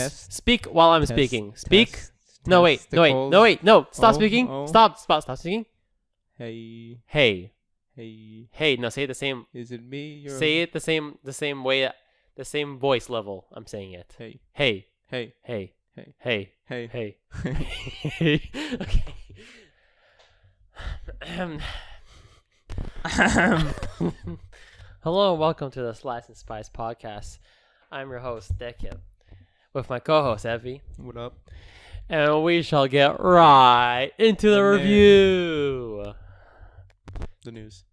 Speak while I'm speaking. Speak. No, wait. Stop speaking. Oh. Stop speaking. Hey. Hey. No, say it the same. Is it me? Say it the same way, the same voice level. I'm saying it. Hey. Okay. Hello and welcome to the Slice and Spice podcast. I'm your host, Dekip, with my co-host, Evie. What up? And we shall get right into the review. The news.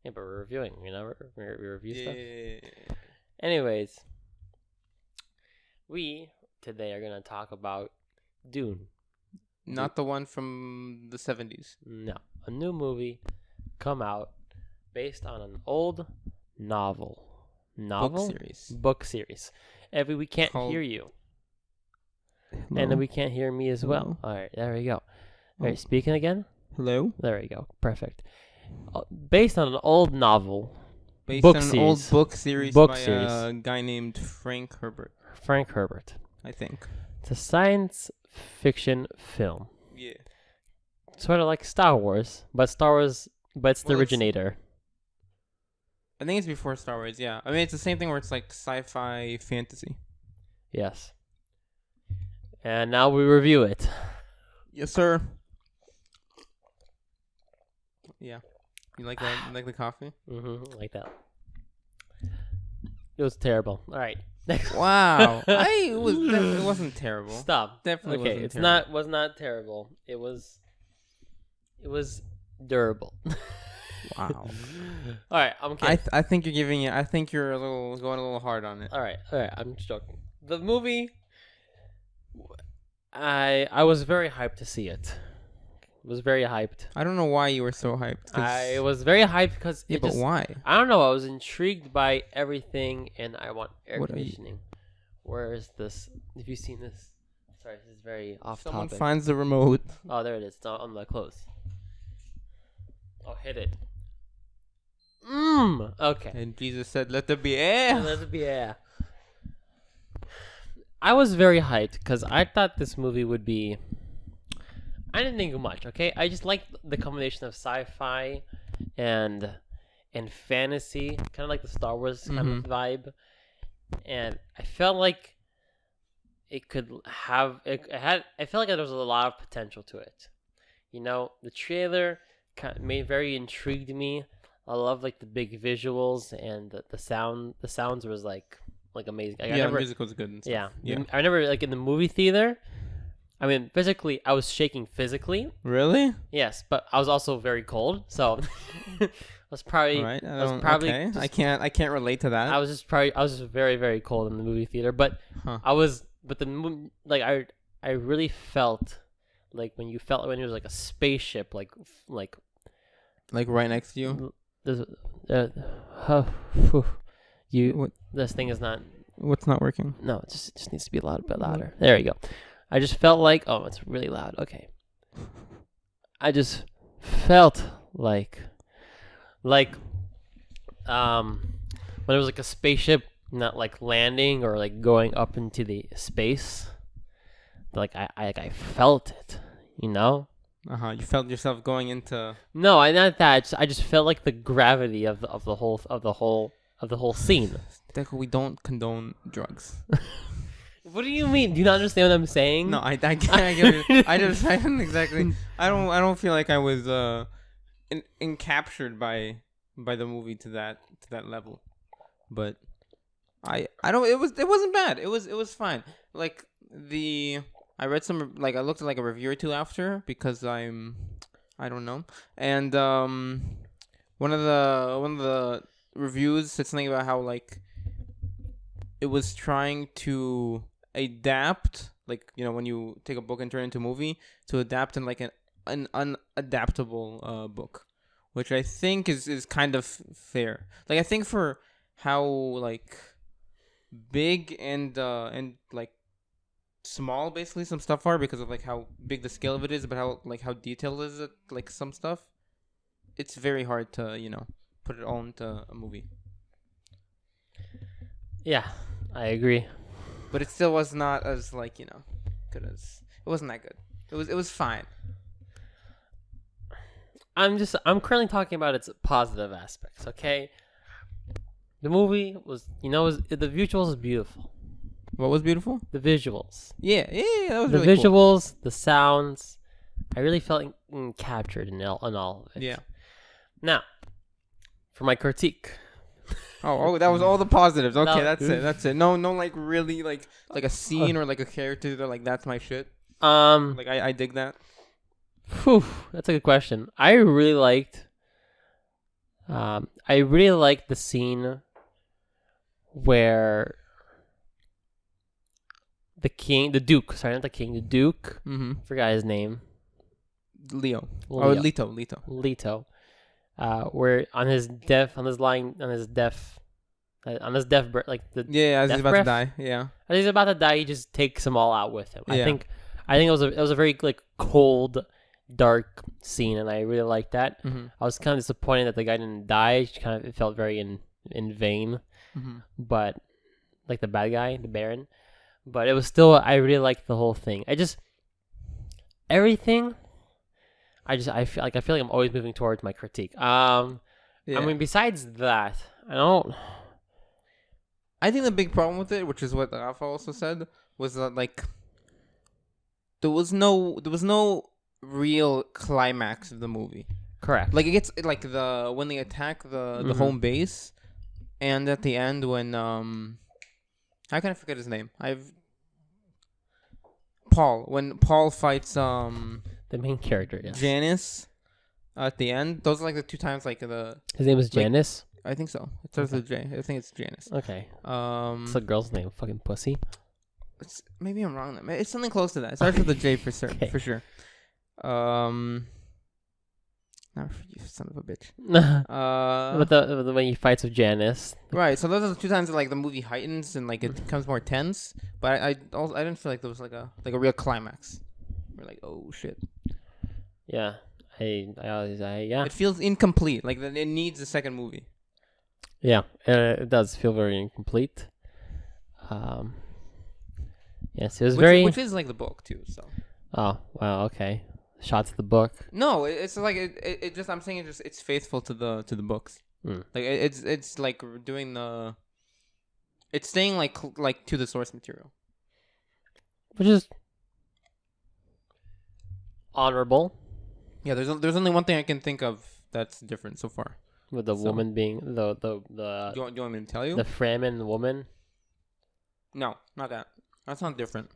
Yeah, but we're reviewing, we review stuff. Yeah. Anyways, we today are going to talk about Dune. Not the one from the 70s. No, a new movie come out based on an old novel. Book series. Evie, we can't hear you. Hello? And then we can't hear me as well. All right, there we go. All right, speaking again. Hello? There we go. Perfect. Based on an old novel. Based book on series. an old book series by a guy named Frank Herbert. I think. It's a science fiction film. Yeah. Sort of like Star Wars, but it's the originator. I think it's before Star Wars, yeah. I mean, it's the same thing where it's like sci-fi fantasy. Yes. And now we review it. Yes, sir. Yeah. You like that? You like the coffee? Mm-hmm. Like that. It was terrible. All right. Wow. It wasn't terrible. Stop. Definitely okay, wasn't it's terrible. was not terrible. It was durable. Wow. All right, I'm kidding. I think you're giving it. I think you're going a little hard on it. All right. I'm just joking. The movie, I was very hyped to see it. Was very hyped. I don't know why you were so hyped. I was very hyped because but why? I don't know. I was intrigued by everything, and I want air conditioning. Where is this? Have you seen this? Sorry, this is very off topic. Someone finds the remote. Oh, there it is. It's on the close. Oh, hit it. Okay. And Jesus said, "Let there be air." Let there be air. I was very hyped because I thought this movie would be. I didn't think much. Okay, I just liked the combination of sci-fi and fantasy, kind of like the Star Wars kind of vibe, and I felt like it could have. I felt like there was a lot of potential to it. You know, the trailer very intrigued me. I love like the big visuals and the sound. The sounds was like amazing. The music was good and stuff. Yeah. I remember like in the movie theater. I mean, physically, I was shaking physically. Really? Yes, but I was also very cold, so I was probably. Right. Okay. I can't relate to that. I was just very, very cold in the movie theater, but I really felt like when it was like a spaceship, like right next to you. This thing is not. What's not working? No, it just needs to be a little bit louder. There you go. I just felt like, oh, it's really loud. Okay. I just felt like when there was like a spaceship not like landing or like going up into the space. Like I felt it, you know? You felt yourself going into. No, not that. I just felt like the gravity of the whole scene. Deco, we don't condone drugs. What do you mean? Do you not understand what I'm saying? No, I get it. I didn't exactly. I don't feel like I was encaptured by the movie to that level, but I don't. It wasn't bad. It was fine. Like I read some I looked at like a review or two after because I don't know, and one of the reviews said something about how like it was trying to adapt, like, you know, when you take a book and turn it into a movie, to adapt in like an unadaptable book, which I think is kind of fair. Like, I think for how like big and like small basically some stuff are, because of like how big the scale of it is, but how detailed is it, like some stuff, it's very hard to, you know, put it all into a movie. Yeah, I agree. but it still was not as like good as it wasn't that good. It was fine. I'm currently talking about its positive aspects. Okay, the movie was the visuals was beautiful. What was beautiful? The visuals. Yeah, that was The really cool. visuals, the sounds. I really felt captured in all of it. Yeah. Now, for my critique. Oh, that was all the positives. Okay, No. that's it. No, like really like a scene or like a character that like that's my shit. Um, Like I dig that. Whew, that's a good question. I really liked the scene where the Duke, forgot his name. Leo. Leo. Oh, Leto. Leto. Where on his death, like the Yeah, as death he's about breath? to die. Yeah. as he's about to die, he just takes them all out with him. Yeah. I think it was a very like cold, dark scene, and I really liked that. Mm-hmm. I was kind of disappointed that the guy didn't die. It felt very in vain. Mm-hmm. But like the bad guy, the Baron. But it was still, I really liked the whole thing. Everything. I feel like I'm always moving towards my critique. Yeah. I mean, besides that, I think the big problem with it, which is what Rafa also said, was that like there was no real climax of the movie. correct. Like it gets like when they attack the home base, and at the end when how can I forget his name? When Paul fights the main character, yes. Janice at the end. Those are like the two times like His name is like- Janice. I think so. It starts with J. I think it's Janice. Okay. It's a girl's name. Fucking pussy. Maybe I'm wrong. It's something close to that. It starts with a J for sure. Okay. For sure. You son of a bitch. But when he fights with Janice. Right. So those are the two times that like the movie heightens and like it becomes more tense. But I didn't feel like there was like a real climax. We're like, oh shit. Yeah. Yeah. It feels incomplete. Like it needs a second movie. Yeah. It does feel very incomplete. Yes, it was which is like the book too. So. Oh wow. Okay. Shots of the book. No, it's like it just. I'm saying it's faithful to the books. Mm. Like it's like doing the. It's staying like to the source material. Which is honorable. Yeah, there's only one thing I can think of that's different so far. With the woman being the Do you want me to tell you? the Fremen woman. No, not that. That's not different.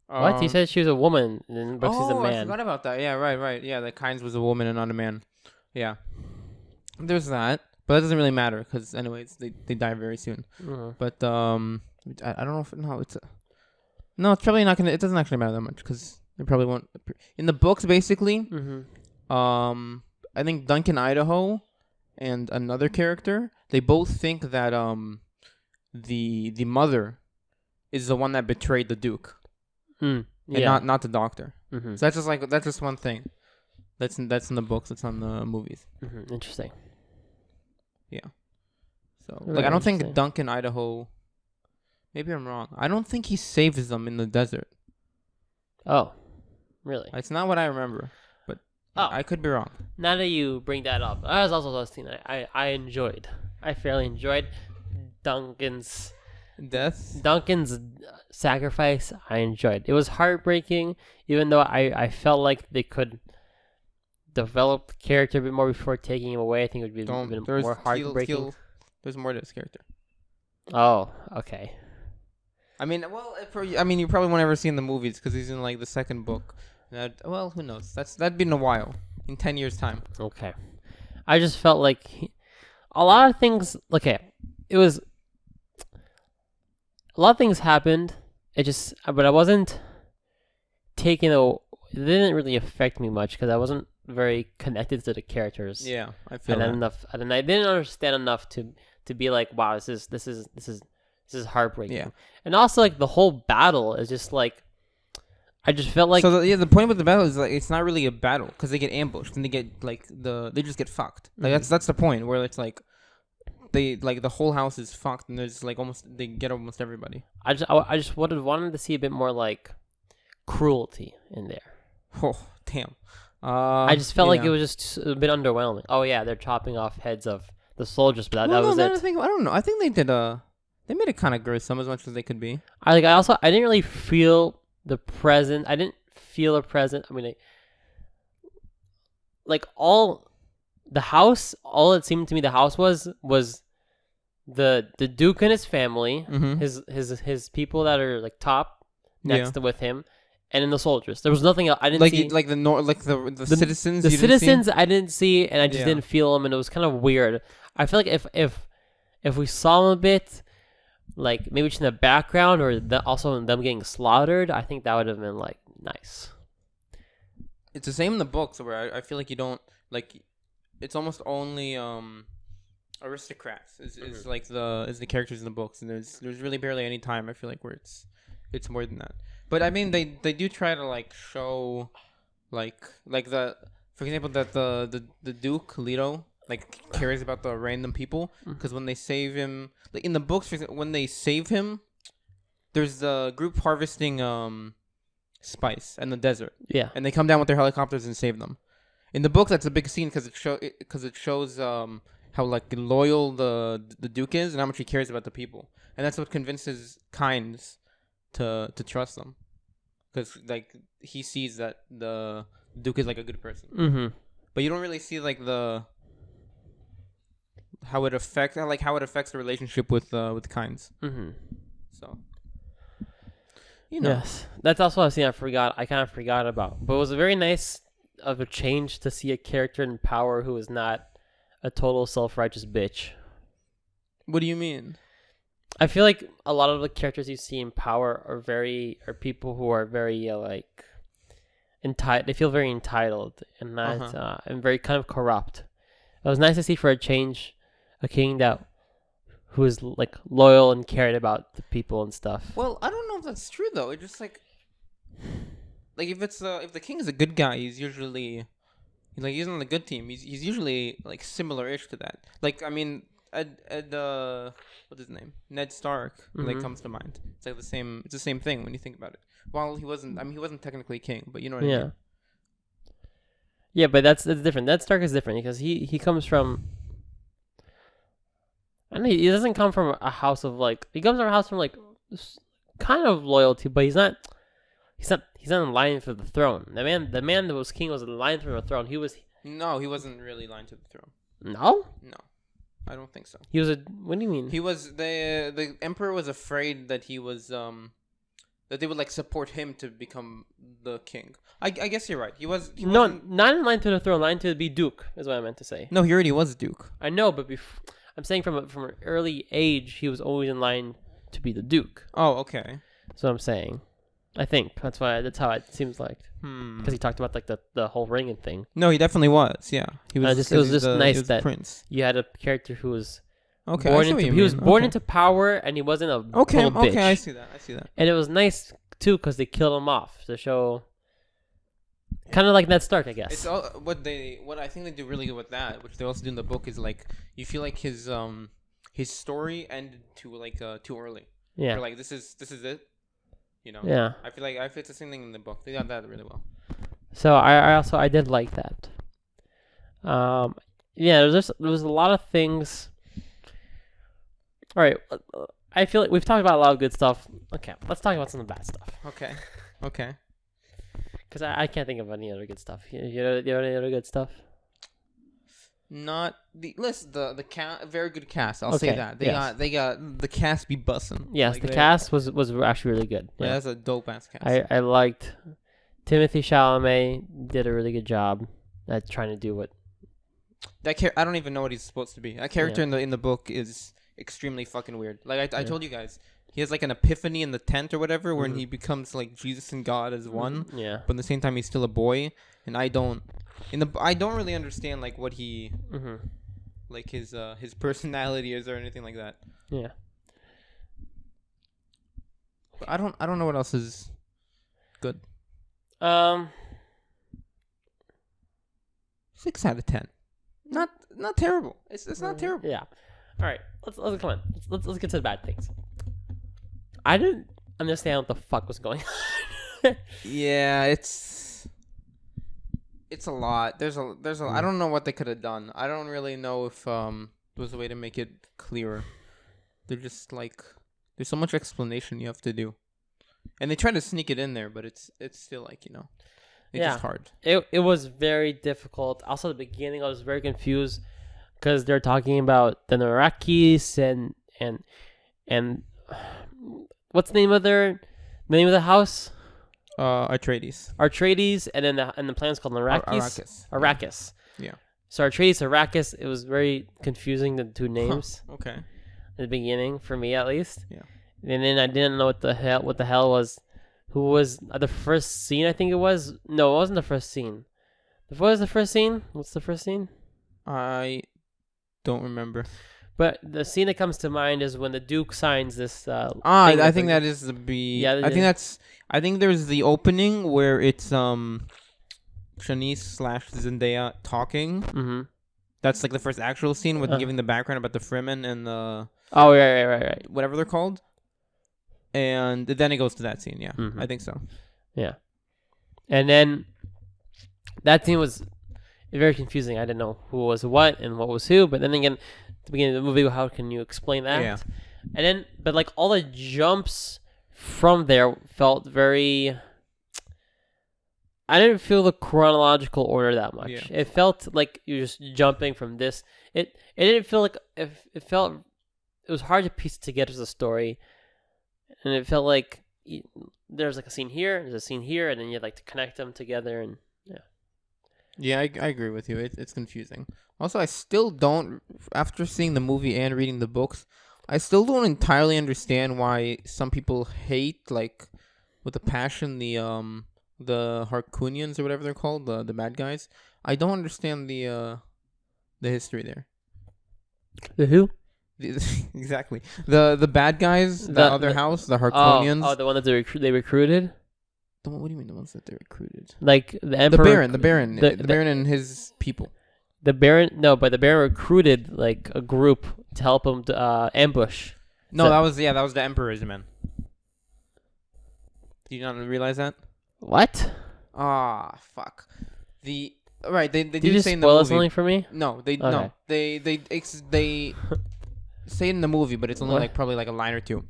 What? He said she was a woman, and in the book she's a I man. forgot about that. Yeah, right. Yeah, that Kynes was a woman and not a man. Yeah. There's that, but that doesn't really matter because anyways, they die very soon. Mhm. But I don't know if it's probably not gonna. It doesn't actually matter that much because they probably won't. In the books, basically, I think Duncan Idaho and another character, they both think that the mother is the one that betrayed the Duke. Yeah. And not the doctor. Mm-hmm. So that's just one thing. That's in the books. That's on the movies. Mm-hmm. Interesting. Yeah. So Very I don't think interesting. Duncan Idaho. Maybe I'm wrong. I don't think he saves them in the desert. Oh, really? It's not what I remember, but I could be wrong. Now that you bring that up, that was also a scene I enjoyed. I fairly enjoyed Duncan's Death. sacrifice. I enjoyed. It was heartbreaking, even though I felt like they could develop the character a bit more before taking him away. I think it would be a bit more heartbreaking. There's more to this character. Oh, okay. I mean, you probably won't ever see in the movies because he's in like the second book. Well, who knows? That'd be in a while, in 10 years' time. Okay. I just felt like a lot of things. Okay, it was. A lot of things happened. But I wasn't taking it didn't really affect me much because I wasn't very connected to the characters. Yeah, I feel and that. enough, and I didn't understand enough to be like, wow, this is heartbreaking. Yeah. And also like the whole battle is just like, I just felt like the point with the battle is like it's not really a battle because they get ambushed and they get like they just get fucked. Like that's the point where it's like they like the whole house is fucked, and there's like they get almost everybody. I just wanted to see a bit more like cruelty in there. Oh damn! I just felt like it was just a bit underwhelming. Oh yeah, they're chopping off heads of the soldiers, but that was it. I don't know. I think they did they made it kind of gruesome as much as they could be. I didn't really feel the present. I didn't feel a present. I mean, all the house. All it seemed to me the house was the Duke and his family, his people that are like top next to with him, and then the soldiers. There was nothing else. I didn't see the citizens. The citizens I didn't see, and I just didn't feel them, and it was kind of weird. I feel like if we saw them a bit, like maybe just in the background, or also them getting slaughtered, I think that would have been like nice. It's the same in the books where I feel like you don't like. It's almost only aristocrats is like the characters in the books, and there's really barely any time I feel like where it's more than that. But I mean they do try to like show like the for example that the Duke Leto like cares about the random people, because when they save him, like in the books, for example, when they save him, there's the group harvesting spice in the desert. Yeah. And they come down with their helicopters and save them. In the book, that's a big scene because it shows how like loyal the Duke is and how much he cares about the people, and that's what convinces Kynes to trust them, because like he sees that the Duke is like a good person. Mm-hmm. But you don't really see like how it affects the relationship with Kynes. Mm-hmm. So. You know. Yes, that's also a scene I kind of forgot about. But it was a very nice of a change to see a character in power who is not a total self-righteous bitch. What do you mean? I feel like a lot of the characters you see in power are people who are very like entitled. They feel very entitled and not and very kind of corrupt. It was nice to see for a change a king who is like loyal and cared about the people and stuff. Well, I don't know if that's true though. It's just like if the king is a good guy, he's usually he's on the good team. He's usually like similar-ish to that. Like I mean, what's his name? Ned Stark like comes to mind. It's like the same. It's the same thing when you think about it. While he wasn't technically king, but you know what I mean. Yeah, but that's different. Ned Stark is different because he comes from. I don't know, he doesn't come from a house of like. He comes from a house from like kind of loyalty, but he's not in line for the throne. The man that was king was in line for the throne. No, he wasn't really in line to the throne. No, I don't think so. He was what do you mean? He was the emperor was afraid that he was that they would like support him to become the king. I guess you're right. He wasn't not in line to the throne. Line to be duke is what I meant to say. No, he already was duke. I know, but I'm saying from an early age, he was always in line to be the duke. Oh, okay. That's what I'm saying. I think that's how it seems like. Because he talked about like the whole ring and thing. No, he definitely was. Yeah, he was. It was just nice that prince. You had a character who was born into power, and he wasn't a total bitch. Okay, I see that. And it was nice too because they killed him off to show. Kind of like Ned Stark, I guess. It's all, what I think they do really good with that, which they also do in the book, is like you feel like his story ended too early. Yeah. You're like this is it. You know. Yeah. I feel it's the same thing in the book. They got that really well. So I did like that. Yeah. There was a lot of things. All right. I feel like we've talked about a lot of good stuff. Okay, let's talk about some of the bad stuff. Okay. Because I can't think of any other good stuff. You have any other good stuff? Not the list. The cast, very good cast. I'll say that they got the cast be bussin'. Yes, the cast was actually really good. Yeah, that's a dope ass cast. I liked Timothy Chalamet did a really good job at trying to do what that I don't even know what he's supposed to be. That character in the book is extremely fucking weird. Like I told you guys. He has like an epiphany in the tent or whatever, when he becomes like Jesus and God as one. Yeah. But at the same time, he's still a boy, and I don't really understand like what he, like his personality is or anything like that. Yeah. But I don't know what else is good. 6 out of 10. Not terrible. It's not terrible. Yeah. All right, let's come on. Let's get to the bad things. I didn't understand what the fuck was going on. Yeah, it's a lot. There's a I don't know what they could have done. I don't really know if there was a way to make it clearer. They're just like there's so much explanation you have to do. And they try to sneak it in there, but it's still like, it's just hard. It was very difficult. Also at the beginning I was very confused because they're talking about the Narakis and what's the name of the house? Atreides, and then the planet's called Arrakis. Arrakis. Yeah. So Atreides, Arrakis. It was very confusing, the two names. Huh. Okay. At the beginning, for me at least. Yeah. And then I didn't know what the hell was. Who was the first scene? I think it was. No, it wasn't the first scene. What was the first scene? What's the first scene? I don't remember. But the scene that comes to mind is when the Duke signs this. I think that is the B. Yeah, I think there's the opening where it's Shanice / Zendaya talking. Mm-hmm. That's like the first actual scene with giving the background about the Fremen and the. Oh, right. Whatever they're called. And then it goes to that scene. Yeah, mm-hmm. I think so. Yeah, and then that scene was very confusing. I didn't know who was what and what was who. But then again, at the beginning of the movie, how can you explain that? Yeah. And then, but like all the jumps from there felt very. I didn't feel the chronological order that much. Yeah. It felt like you're just jumping from this. It didn't feel like it felt. It was hard to piece together as a story, and it felt like there's like a scene here, there's a scene here, and then you like to connect them together, and yeah. Yeah, I agree with you. It's confusing. Also, I still don't, after seeing the movie and reading the books, I still don't entirely understand why some people hate, like, with a passion, the Harkoonians or whatever they're called, the bad guys. I don't understand the history there. The who? Exactly. The bad guys, the other house, the Harkoonians. Oh, the one that they recruited? What do you mean the ones that they recruited? Like the Emperor. The Baron and his people. The Baron recruited like a group to help him to ambush. No, that was the Emperor's men. Do you not realize that? What? Ah, fuck. Right, they Did do you say in the spoil movie. something for me? No, they Okay. no. They say it in the movie, but it's only What? like probably like a line or two.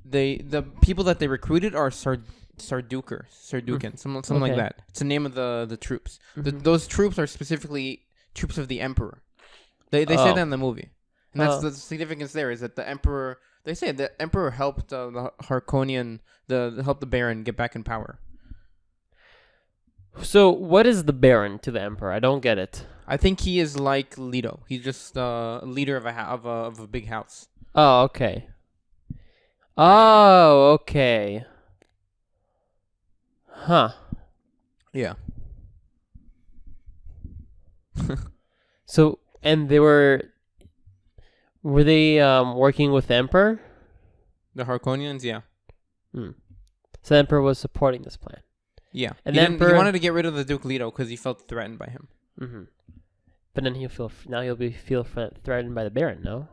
The people that they recruited are Sardukan, something like Okay. that. It's the name of the troops. Mhm. Those troops are specifically troops of the Emperor. They say that in the movie, and that's the significance. There is that the Emperor. They say the Emperor helped the Harkonian, helped the Baron get back in power. So what is the Baron to the Emperor? I don't get it. I think he is like Leto. He's just a leader of a big house. Oh, okay. Oh, okay. Huh. Yeah. So, and were they working with the Emperor? The Harkonians, yeah. So the Emperor was supporting this plan. Yeah. And he the he Emperor wanted to get rid of the Duke Leto because he felt threatened by him. Mm-hmm. But then he'll feel threatened by the Baron. No.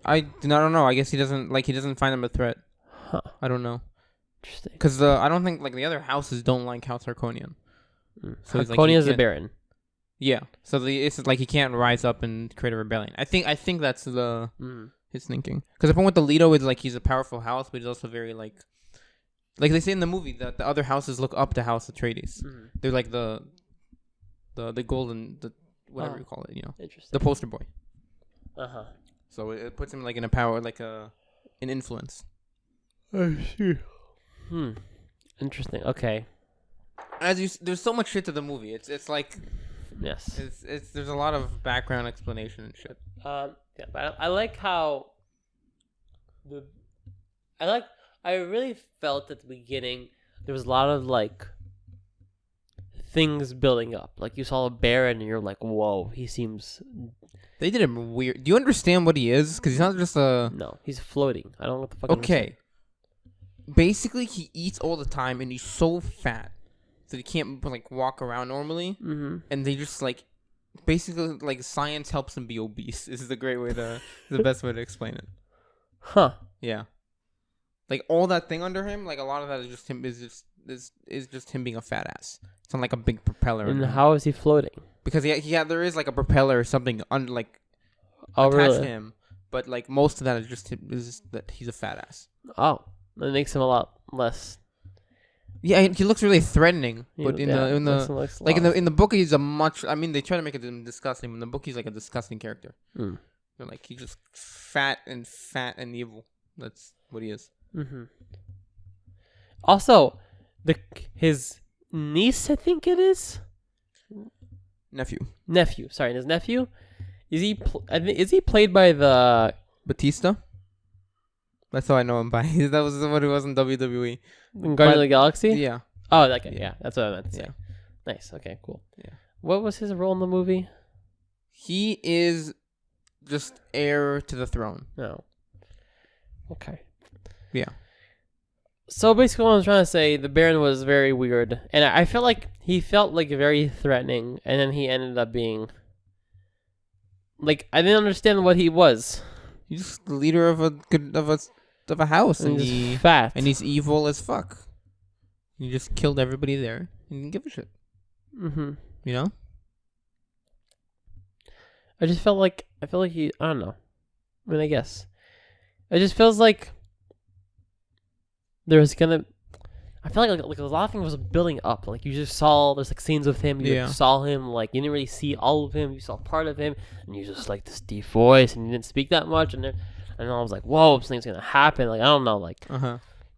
I don't know. I guess he doesn't find him a threat. Huh. I don't know. Interesting. Because I don't think like the other houses don't like House Harkonian. So Harkonia is the Baron. Yeah. So it's like he can't rise up and create a rebellion. I think that's his thinking. Because the point with the Leto is like he's a powerful house, but he's also very like they say in the movie that the other houses look up to House Atreides. They're like the golden, whatever you call it, Interesting. the poster boy. Uh-huh. So it puts him like in a power, like an influence. I see. Interesting. Okay. There's so much shit to the movie. It's like yes. It's there's a lot of background explanation and shit. Yeah, but I like how I really felt at the beginning there was a lot of like things building up. Like you saw a Baron and you're like, whoa, he seems. They did him weird. Do you understand what he is? Because he's not just a. No, he's floating. I don't know what the fuck. Okay. Basically, he eats all the time and he's so fat that he can't like walk around normally. Mm-hmm. And they just like basically like science helps him be obese. This is the great way to the best way to explain it. Huh. Yeah. Like all that thing under him, like a lot of that is just him is just him being a fat ass. It's not like a big propeller. And under him. how is he floating? Because there is like a propeller or something like Oh, attached really? to him, but like most of that is just that he's a fat ass. Oh, that makes him a lot less. Yeah, he looks really threatening, but in makes him the look like sloth. in the book he's a much. I mean, they try to make it disgusting. In the book he's like a disgusting character. Mm. They're like he's just fat and evil. That's what he is. Mm-hmm. Also, his niece, I think it is Nephew Sorry, his nephew. Is he played by the Batista. That's how I know him by. That was what he was in WWE. Guardian of the Galaxy? Yeah. Oh, that guy. Yeah. Yeah, that's what I meant to say. Yeah. Nice. Okay, cool. Yeah. What was his role in the movie? He is just heir to the throne. No. Okay. Yeah. So basically what I was trying to say, the Baron was very weird. And I felt like he felt like very threatening. And then he ended up being... Like, I didn't understand what he was. He's just the leader of a house. And And, just fat. and he's evil as fuck. He just killed everybody there. He didn't give a shit. Mm-hmm. You know? I feel like he... I don't know. I mean, I guess. It just feels like... There's gonna... I feel like a lot of things was building up. Like, you just saw... There's, like, scenes with him. You saw him. Like, you didn't really see all of him. You saw part of him. And you just, like, this deep voice. And you didn't speak that much. And I was like, whoa, something's gonna happen. Like, I don't know. Like,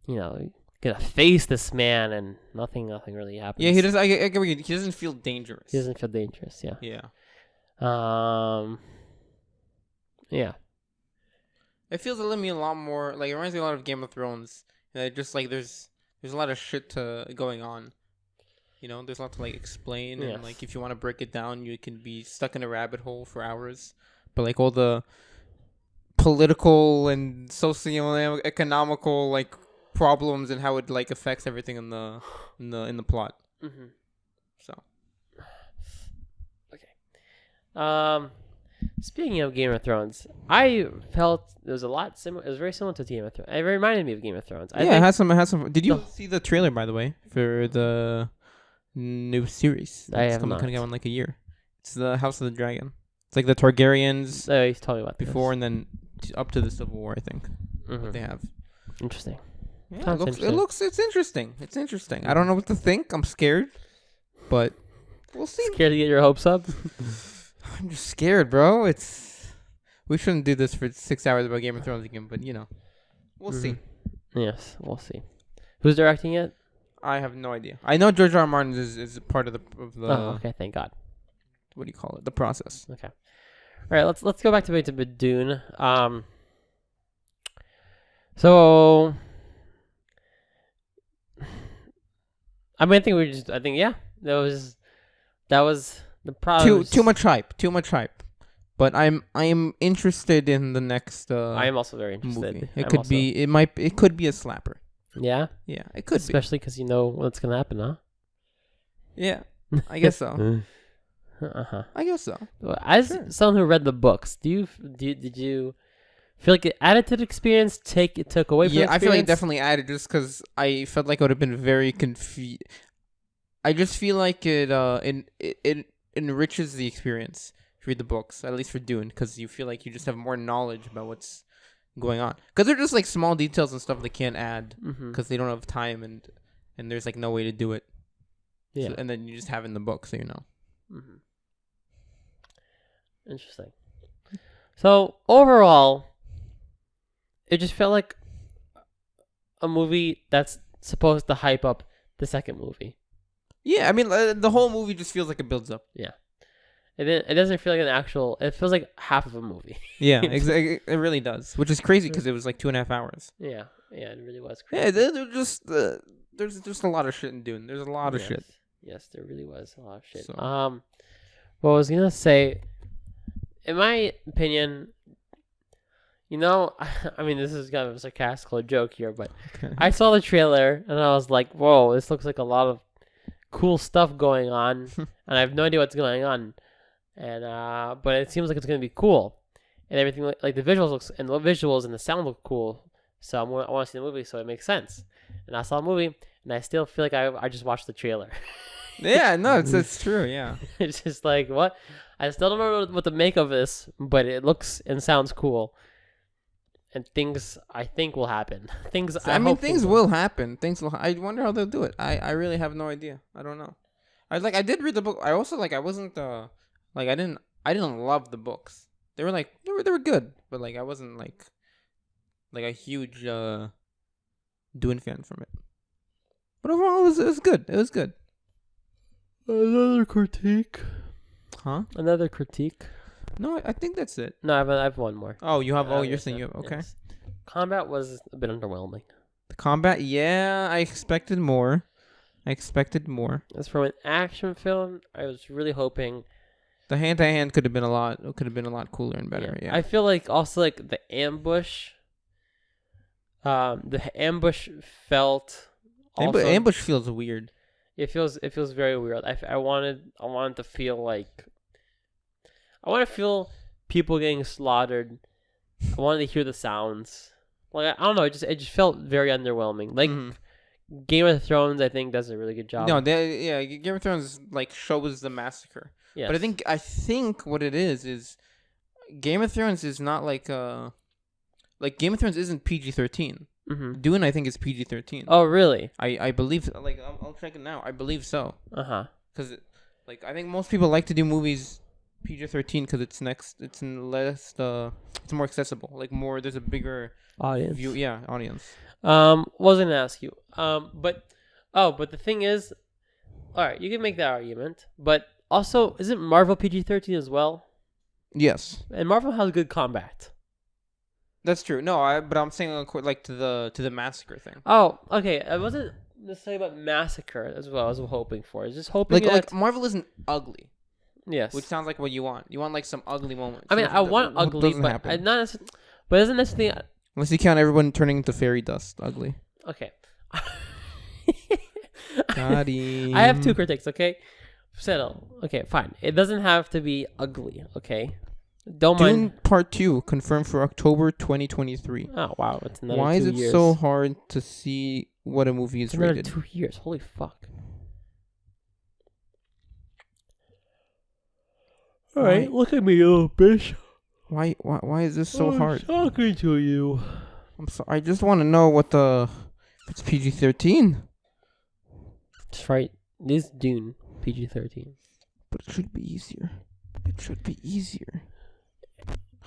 you know... Gonna face this man. And nothing really happens. Yeah, he does. I get what you... He doesn't feel dangerous. He doesn't feel dangerous. Yeah. Yeah. Yeah. It feels a lot more... Like, it reminds me a lot of Game of Thrones. Just, like, there's a lot of shit going on. You know, there's a lot to, like, explain. Yes. And, like, if you want to break it down, you can be stuck in a rabbit hole for hours. But, like, all the political and socio-economical, like, problems and how it, like, affects everything in the plot. Mm-hmm. So. Okay. Speaking of Game of Thrones, I felt it was a lot similar. It was very similar to Game of Thrones. It reminded me of Game of Thrones. It has some. Did you see the trailer, by the way, for the new series? I have coming not. out in like a year. It's the House of the Dragon. It's like the Targaryens Oh, he's talking about before and then up to the Civil War, I think. Mm-hmm. What they have. Interesting. Yeah, Sounds it's interesting. It's interesting. I don't know what to think. I'm scared, but we'll see. Scared to get your hopes up? I'm just scared, bro. We shouldn't do this for 6 hours about Game of Thrones again, but you know, we'll see. Yes, we'll see. Who's directing it? I have no idea. I know George R. R. Martin is part of the Oh, okay. Thank God. What do you call it? The process. Okay. All right. Let's go back to Dune. So. I mean, I think yeah. That was the problem. Too much hype. But I'm interested in the next. I am also very interested. Movie. It could be a slapper. Yeah. Yeah, it could Especially because you know what's gonna happen, huh? Yeah, I guess so. I guess so. As someone who read the books, did you feel like it added to the experience? It took away from the experience? Yeah, I feel like it definitely added just because I felt like I would have been very confused. I just feel like it enriches the experience to read the books, at least for Dune, because you feel like you just have more knowledge about what's going on. Because they're just like small details and stuff they can't add because they don't have time and there's like no way to do it. Yeah. So, and then you just have it in the book, so you know. Mm-hmm. Interesting. So overall, it just felt like a movie that's supposed to hype up the second movie. Yeah, I mean, the whole movie just feels like it builds up. Yeah. It doesn't feel like an actual... It feels like half of a movie. Yeah, exactly. It really does. Which is crazy because it was like 2.5 hours. Yeah, it really was crazy. Yeah, there's just a lot of shit in Dune. There's a lot of shit. Yes, there really was a lot of shit. So. What I was going to say... In my opinion... You know... I mean, this is kind of a sarcastic joke here, but... Okay. I saw the trailer, and I was like, whoa, this looks like a lot of cool stuff going on, and I have no idea what's going on. and but it seems like it's gonna be cool, and everything like the visuals and the sound look cool. So I want to see the movie, so it makes sense. And I saw the movie, and I still feel like I just watched the trailer. Yeah, no, it's true. Yeah, It's just like what I still don't know what to make of this, but it looks and sounds cool. And things I think will happen. Things will happen. I wonder how they'll do it. I really have no idea. I don't know. I did read the book. I also I wasn't I didn't love the books. They were they were good, but I wasn't like a huge Dune fan from it. But overall, it was good. It was good. Another critique. Huh? Another critique. No, I think that's it. No, I have one more. Oh, you have. You're saying you have. Okay. Yes. Combat was a bit underwhelming. The combat, yeah, I expected more. As from an action film, I was really hoping the hand-to-hand could have been a lot cooler and better. Yeah. I feel like also the ambush. The ambush felt. Ambush feels weird. It feels very weird. I wanted to feel like. I want to feel people getting slaughtered. I wanted to hear the sounds. I don't know. It just felt very underwhelming. Game of Thrones, I think, does a really good job. No, Game of Thrones shows the massacre. Yes. But I think what it is Game of Thrones is not Game of Thrones isn't PG-13. Mm-hmm. Dune, I think, is PG-13. Oh, really? I believe. I'll check it now. I believe so. Because I think most people like to do movies PG-13 because it's less it's more accessible. There's a bigger audience. Audience. Was gonna ask you. But the thing is, all right, you can make that argument, but also, isn't Marvel PG-13 as well? Yes. And Marvel has good combat. That's true. No, but I'm saying to the massacre thing. Oh, okay. I wasn't necessarily about massacre as well as I was hoping for. I was just hoping Marvel isn't ugly. Yes. Which sounds like what you want. You want some ugly moments. I mean, I want ugly, but not necessarily. But isn't necessarily. Unless you count everyone turning into fairy dust, ugly. Okay. Got him. I have two critiques. Okay. Settle. Okay, fine. It doesn't have to be ugly. Okay. Don't Dune mind. Part 2 confirmed for October 2023. Oh wow, it's another 2 years. Why is it so hard to see what a movie is rated? Another 2 years. Holy fuck. All right, look at me, you little bitch. Why is this so hard? I'm talking to you. I'm sorry. I just want to know if it's PG-13. That's right. This Dune PG-13. But it should be easier.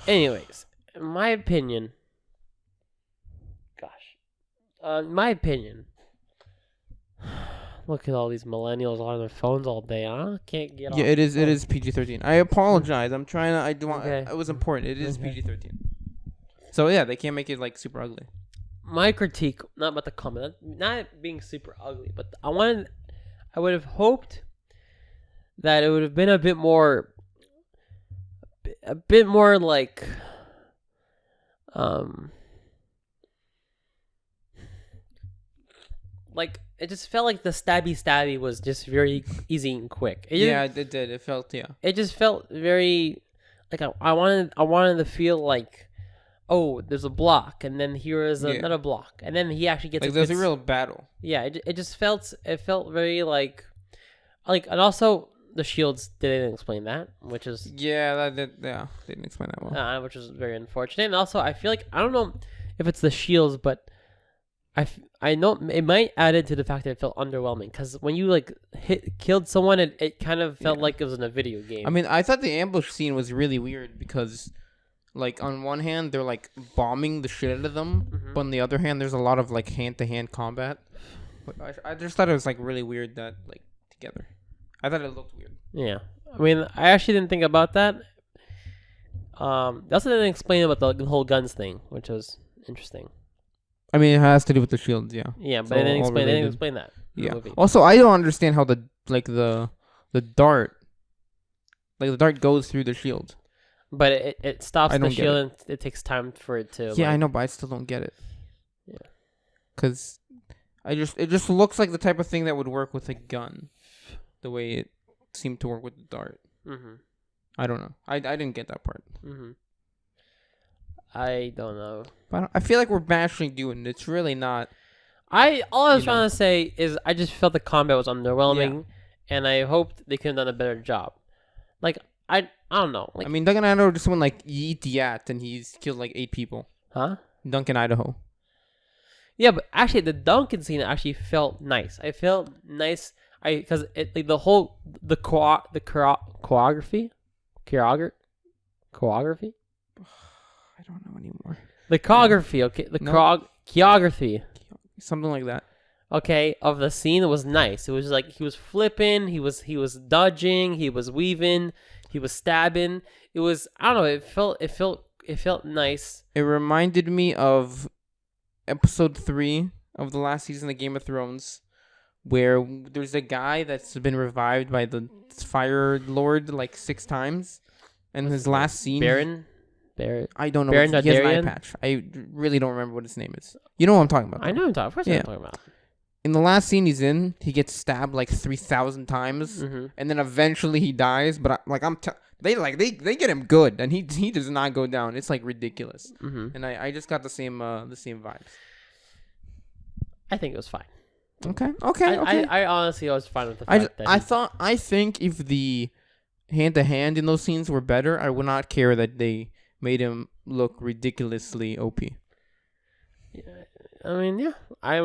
Anyways, in my opinion, look at all these millennials on their phones all day, huh? Can't get off. Yeah, it is PG-13. I apologize. I'm trying to. It was important. It is PG-13. So yeah, they can't make it super ugly. My critique, not about the comment, not being super ugly, but I would have hoped that it would have been a bit more it just felt like the stabby was just very easy and quick. It did. It felt It just felt very I wanted to feel oh, there's a block, and then here is another block, and then he actually gets there's a real battle. Yeah, it felt very and also the shields didn't explain that, which is they didn't explain that well, which was very unfortunate. And also, I feel I don't know if it's the shields, but I know it might add into the fact that it felt underwhelming because when you killed someone, it kind of felt like it was in a video game. I mean, I thought the ambush scene was really weird because on one hand they're bombing the shit out of them, but on the other hand there's a lot of hand-to-hand combat. I just thought it was really weird that together. I thought it looked weird. Yeah, I mean, I actually didn't think about that. They also didn't explain about the whole guns thing, which was interesting. I mean, it has to do with the shields, yeah. Yeah, but they didn't explain that. Yeah. Also, I don't understand how the dart, the dart goes through the shield. But it stops the shield and it takes time for it to. Yeah, I know, but I still don't get it. Yeah. Because it just looks like the type of thing that would work with a gun, the way it seemed to work with the dart. Mm-hmm. I don't know. I didn't get that part. Mm-hmm. I don't know. But I feel like we're bashing Dune. It's really not. All I was trying to say is I just felt the combat was underwhelming, Yeah. and I hoped they could have done a better job. Like I don't know. Like, I mean, Duncan Idaho just went like yeet yat, and he's killed like 8 people. huh? Duncan Idaho. Yeah, but actually the Duncan scene actually felt nice. I felt nice. Because it like the whole choreography. I don't know anymore. The choreography, okay, choreography, Something like that. okay, of the scene was nice. It was like he was flipping, he was dodging, he was weaving, he was stabbing. It was, I don't know. It felt nice. It reminded me of episode 3 of the last season of Game of Thrones, where there's a guy that's been revived by the Fire Lord like 6 times, and his last scene. Baron. I don't know. Baron He has an eye Dondarrion? patch. I really don't remember what his name is. You know what I'm talking about. I know I'm talking. Of course, I know Yeah. what I'm talking about. In the last scene he's in, he gets stabbed like 3,000 times, Mm-hmm. and then eventually he dies. But they get him good, and he does not go down. It's like ridiculous. Mm-hmm. And I just got the same vibes. I think it was fine. Okay. I honestly was fine with the fact that I think if the hand to hand in those scenes were better, I would not care that they made him look ridiculously OP. I mean, yeah. I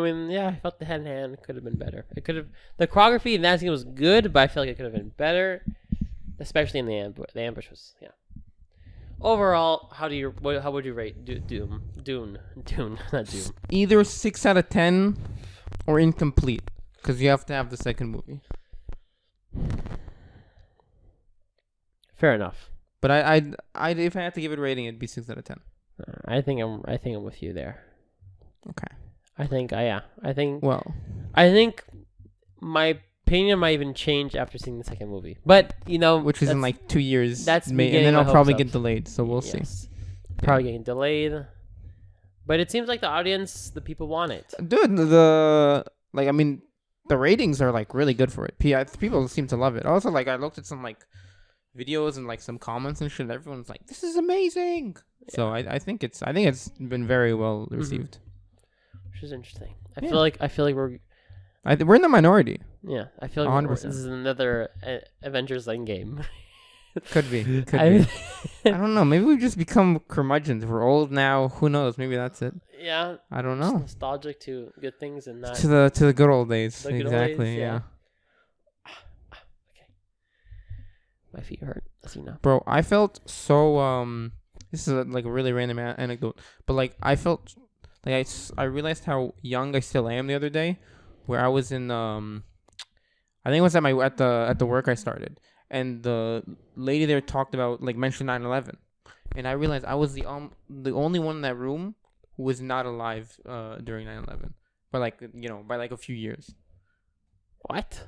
felt the hand could have been better. It could have. The choreography in that scene was good, but I feel like it could have been better, especially in the ambush. The ambush was, yeah. Overall, how would you rate Dune, not Doom? Either 6 out of 10 or incomplete, because you have to have the second movie. Fair enough. But I if I had to give it a rating, it'd be 6 out of 10. I think I'm with you there. Okay. I think Well, I think my opinion might even change after seeing the second movie. But which is in like 2 years. that's me and getting then my I'll probably hopes up. get delayed, so we'll see. Probably getting delayed. But it seems like the people want it. Dude, the ratings are like really good for it. People seem to love it. Also, like I looked at some like videos and like some comments and shit. And everyone's like, "This is amazing." Yeah. So I think it's been very well received, which is interesting. I feel like we're in the minority. Yeah, I feel like 100%. this is another Avengers Endgame. Could be. I don't know. Maybe we've just become curmudgeons. We're old now. Who knows? Maybe that's it. Yeah. I don't know. Nostalgic to good things and not to the good old days. The good old Exactly. days, Yeah. Okay. My feet hurt, as you know. Bro, I felt so this is like a really random anecdote, but like I felt like I realized how young I still am the other day, where I was in I think it was at the work I started, and the lady there talked about like mentioned 9/11, and I realized I was the only one in that room who was not alive during 9/11 by like a few years. What?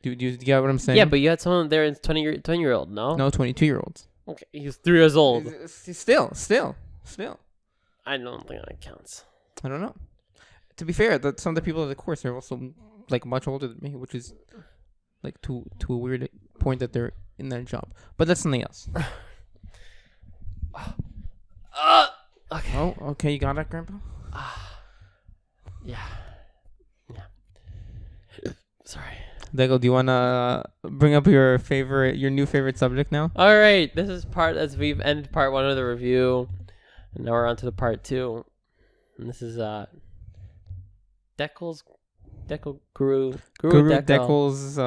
Do you get what I'm saying? Yeah, but you had someone there, 20-year-old, no? No, 22-year-olds. Okay, he was 3 years old. Still. I don't think that counts. I don't know. To be fair, some of the people of the course are also like much older than me, which is like to a weird point that they're in that job. But that's something else. Okay. Oh, okay. You got that, Grandpa? Yeah. Sorry. Dego, do you wanna bring up your new favorite subject now? All right. This is as we've ended part 1 of the review, and now we're on to the part 2. And this is Guru Deckel's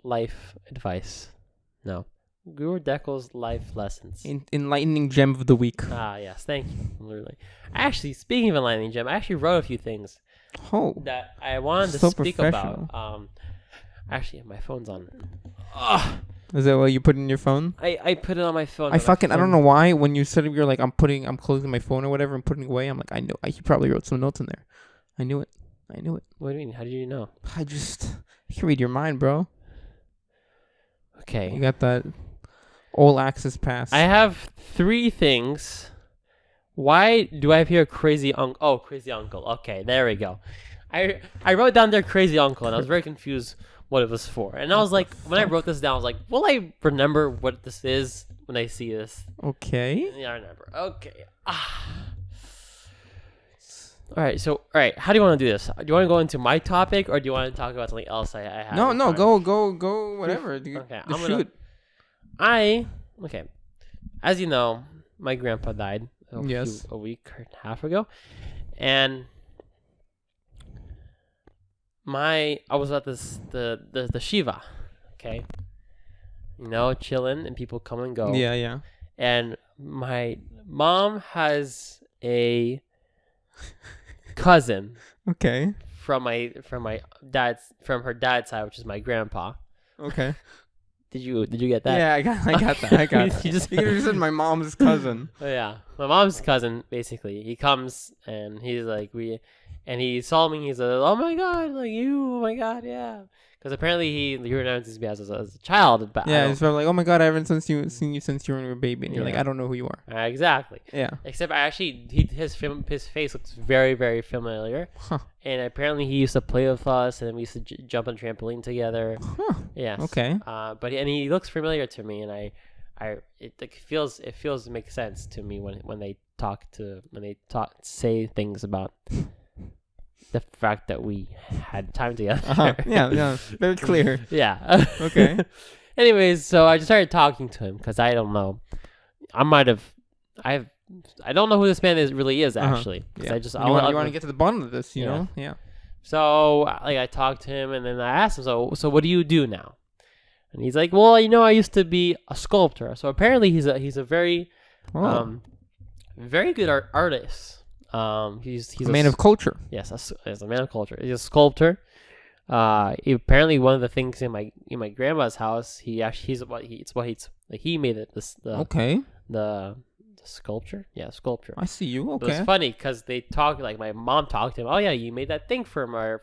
life advice. No. Guru Deckel's life lessons. enlightening gem of the week. Yes. Thank you. Literally. Actually, speaking of enlightening gem, I actually wrote a few things Oh, that I wanted to so speak professional. about. Actually, my phone's on. is that what you put in your phone? I put it on my phone. I don't know why when you said you're like I'm closing my phone or whatever and putting it away. I'm like I know he probably wrote some notes in there. I knew it. What do you mean? How did you know? I can read your mind, bro. Okay. You got that all access pass. I have 3 things. Why do I have here crazy uncle? Oh, crazy uncle. Okay, there we go. I wrote down there crazy uncle, and I was very confused what it was for. And I was like, when I wrote this down, I was like, will I remember what this is when I see this? Okay. Yeah, I remember. Okay. All right. So, all right. How do you want to do this? Do you want to go into my topic, or do you want to talk about something else I have? No. Go. Whatever. Okay. Just shoot. Okay. As you know, my grandpa died a week and a half ago, and I was at the Shiva, okay, chilling, and people come and go. Yeah. And my mom has a cousin, okay, from her dad's side, which is my grandpa. Okay. Did you get that? Yeah, I got that. I got that. You just said my mom's cousin. Yeah, my mom's cousin. Basically, he comes and he's like and he saw me. He's like, "Oh my god, like you! Oh my god, yeah." Because apparently he recognizes me as a child. But yeah, he's probably like, "Oh my god, I haven't seen you since you were a baby," and you're like, "I don't know who you are." Exactly. Yeah. Except his face looks very, very familiar. Huh. And apparently he used to play with us, and we used to jump on trampoline together. Huh. Yes. Okay. But he looks familiar to me, and it feels makes sense to me when they say things about the fact that we had time together. Yeah, very clear. Yeah. Okay. Anyways, so I just started talking to him because I don't know. I don't know who this man really is actually. Yeah. I want to get to the bottom of this, you know? Yeah. So I talked to him, and then I asked him, so what do you do now? And he's like, well, I used to be a sculptor. So apparently he's a very very good artist. He's a man of culture. Yes, he's a man of culture. He's a sculptor. Apparently one of the things in my grandma's house, he made it. The sculpture. Yeah, sculpture. I see you. Okay. But it's funny because they talk, like my mom talked to him. Oh yeah, you made that thing for my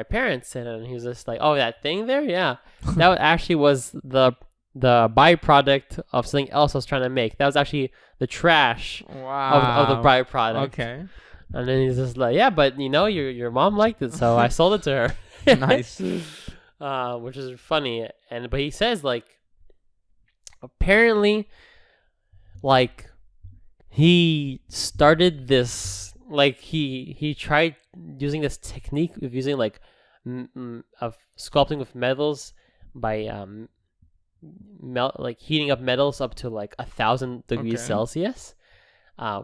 parents, and then he was just like, oh, that thing there, yeah, that actually was the byproduct of something else I was trying to make. That was actually the trash of the byproduct. Okay. And then he's just like, yeah, but your mom liked it, so I sold it to her. Nice. Which is funny. But he says, like, apparently, like, he started this, like, he tried using this technique of using, like, of sculpting with metals by heating up metals up to like 1,000 degrees Celsius,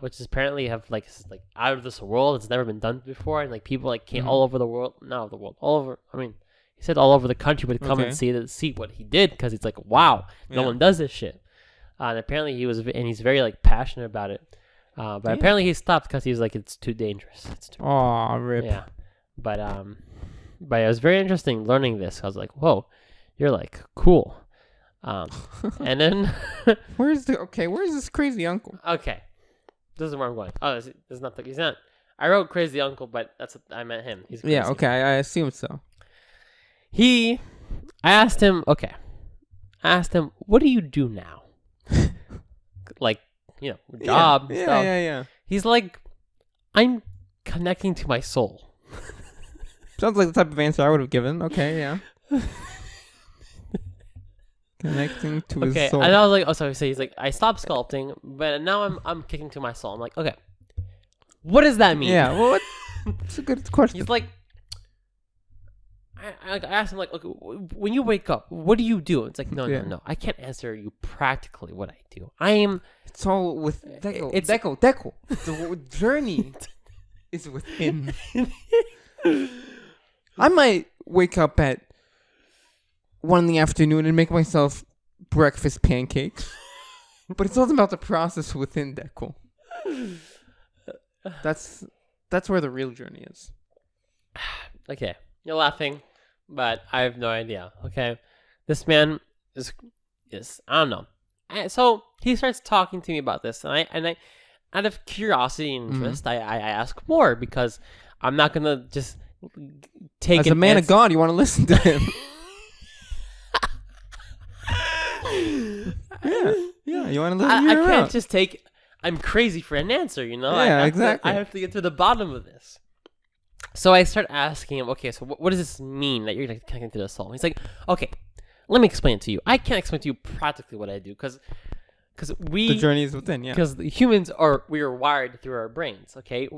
which is apparently out of this world. It's never been done before, and like people like came all over the world, all over. I mean, he said all over the country would come and see what he did, because it's like, wow, no one does this shit. And apparently he's very like passionate about it. But apparently he stopped because he was like, it's too dangerous. Rip. Yeah, but it was very interesting learning this. I was like, whoa, you're like cool. And then where's this crazy uncle? Okay, this is where I'm going. Oh, he's not. I wrote crazy uncle, but that's what I meant him. He's crazy. Yeah, okay, I assume so. I asked him, what do you do now? Like, job stuff. Yeah. He's like, I'm connecting to my soul. Sounds like the type of answer I would have given. Okay, yeah. Connecting to his soul. And I was like, so he's like, I stopped sculpting, but now I'm kicking to my soul. I'm like, okay, what does that mean? Yeah, well, it's a good question. He's like, I asked him, like, okay, when you wake up, what do you do? It's like, no, I can't answer you practically what I do. It's all with Deco. Deco. The journey is within. I might wake up at 1 p.m. and make myself breakfast pancakes, but it's all about the process within Deco. That's where the real journey is. Okay, you're laughing, but I have no idea. Okay, this man is I don't know. So he starts talking to me about this, and I out of curiosity and interest, I ask more, because I'm not gonna just take. As a man of God, you want to listen to him. Yeah. You want to listen? I can't just take. I'm crazy for an answer, Yeah, exactly. I have to get to the bottom of this. So I start asking him, okay, so what does this mean that you're like connecting to the soul? He's like, okay, let me explain it to you. I can't explain to you practically what I do because The journey is within, yeah. because we are wired through our brains. Okay,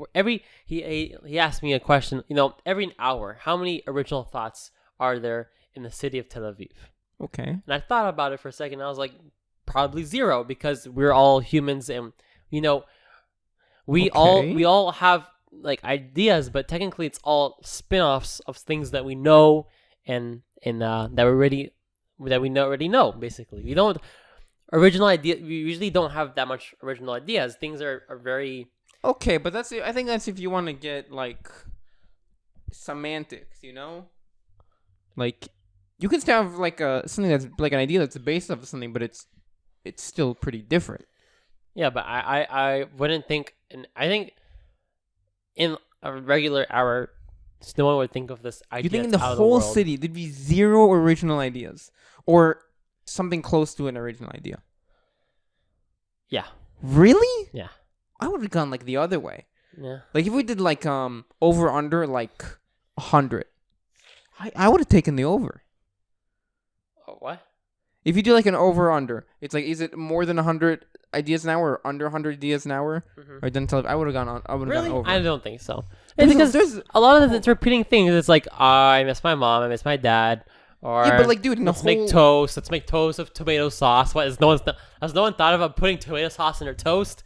he asked me a question. Every hour, how many original thoughts are there in the city of Tel Aviv? Okay. And I thought about it for a second. And I was like, probably zero because we're all humans, and we all have like ideas, but technically it's all spin-offs of things that we know and that we already know. Basically, we don't. Original idea. We usually don't have that much original ideas. Things are very Okay, but I think that's if you want to get like semantics, like you can still have like something that's like an idea that's based off of something, but it's still pretty different. yeah. But I wouldn't think, and I think in a regular hour, no one would think of this idea. You think in the out of whole world. city there'd be zero original ideas, or something close to an original idea? Yeah. Really? Yeah. I would have gone like the other way. Yeah. Like if we did like over under like 100, I would have taken the over. Oh, what? If you do like an over under, it's like, is it more than 100 ideas an hour or under 100 ideas an hour? Mm-hmm. Or then I would have gone on. I would have Really? gone over. I don't think so. It's because there's a lot of it's repeating things. It's like, I miss my mom, I miss my dad. Or yeah, but like, dude, in the let's whole make toast. Let's make toast of tomato sauce. Has no one thought about putting tomato sauce in their toast?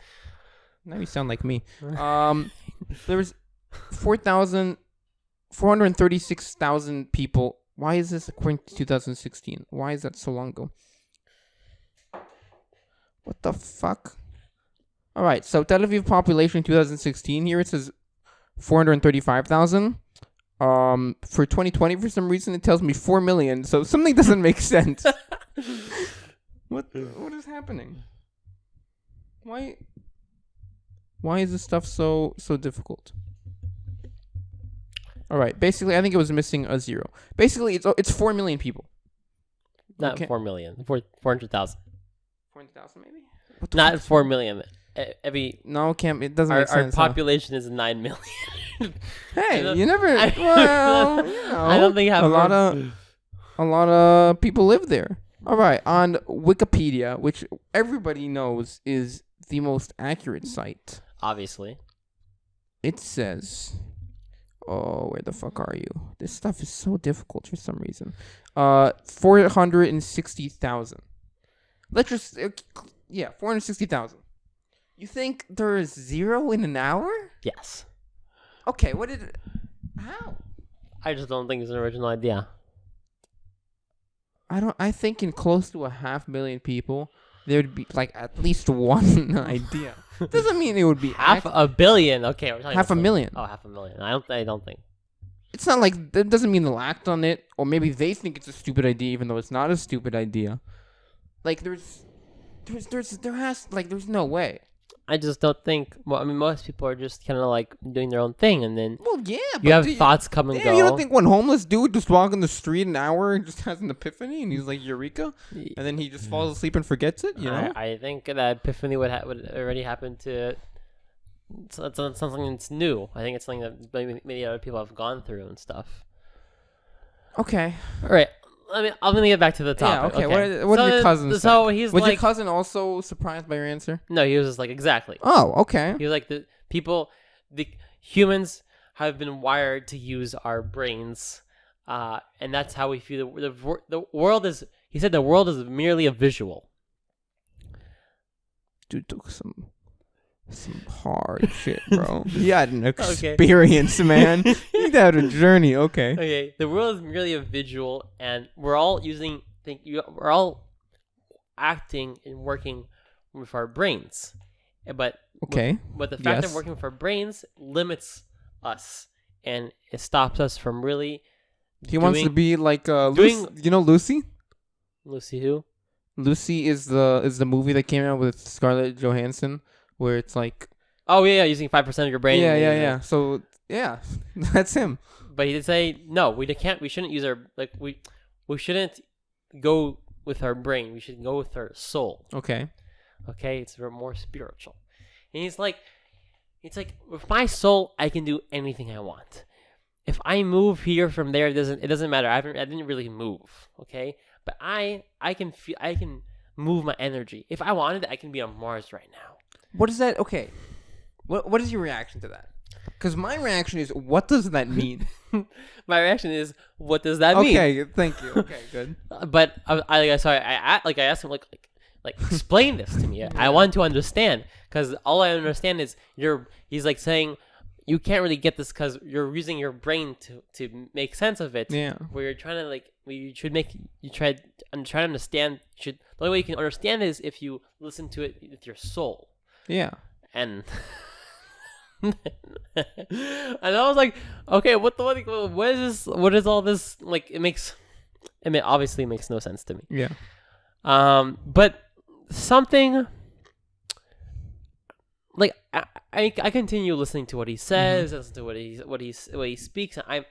now you sound like me. There was 436,000 people. Why is this according to 2016? Why is that so long ago? What the fuck? All right, so Tel Aviv population in 2016. Here it says 435,000. For 2020, for some reason, it tells me 4 million. So something doesn't make sense. What is happening? Why is this stuff so difficult? All right. Basically, I think it was missing a zero. Basically, it's 4 million people. Not Okay. 4 million. 400,000. 400,000 maybe. Not 4 million. No, it doesn't our make sense. population is 9 million. Hey, you never. I don't think a lot of people live there. All right, on Wikipedia, which everybody knows is the most accurate site, Obviously. it says, "Oh, where the fuck are you? This stuff is so difficult for some reason." 460,000. Let's just 460,000. You think there is zero in an hour? Yes. Okay, how? I just don't think it's an original idea. I think in close to 500,000 people, there'd be like at least one idea. Doesn't mean it would be Half a billion. Okay, we're talking half a million. Oh, 500,000. I don't think. It's not like that doesn't mean they'll act on it, or maybe they think it's a stupid idea, even though it's not a stupid idea. Like there's no way. I just don't think. Well, I mean, most people are just kind of like doing their own thing, and then Well, yeah, you have thoughts come and go. You don't think one homeless dude just walking the street an hour and just has an epiphany and he's like eureka, and then he just falls asleep and forgets it? You know? I think that epiphany would already happen to. It's something that's new. I think it's something that many other people have gone through and stuff. Okay. All right. I'm gonna get back to the topic. Yeah. Okay. What did your cousin say? So he's Was like, your cousin also surprised by your answer? no, he was just like exactly. Oh, okay. He was like the humans have been wired to use our brains, and that's how we feel. The world is. He said the world is merely a visual. Dude took some hard shit, bro. He had an experience, man. He had a journey. Okay. Okay, the world is merely a visual, and we're all we're all acting and working with our brains, but okay. But the fact that working with our brains limits us, and it stops us from really. He wants to be like Lucy. You know Lucy? Lucy who? Lucy is the movie that came out with Scarlett Johansson, where it's like. Oh yeah, using 5% of your brain. Yeah. So yeah, that's him. But he did say no. We can't. We shouldn't use our we shouldn't go with our brain. We should go with our soul. Okay. Okay, it's more spiritual. And it's like with my soul, I can do anything I want. if I move here from there, it doesn't matter. I didn't really move, okay? But I can move my energy. If I wanted, I can be on Mars right now. What is that? Okay. What is your reaction to that? Because my reaction is, what does that mean? My reaction is, what does that mean? Okay, thank you. Okay, good. But I asked him like explain this to me. I want to understand, because all I understand is he's like saying you can't really get this because you're using your brain to make sense of it. Yeah. Where you're trying to try to understand. The only way you can understand is if you listen to it with your soul. Yeah. And and I was like, okay, what is this? What is all this? Like, obviously makes no sense to me. Yeah. But something like I continue listening to what he says, listen to what he speaks. I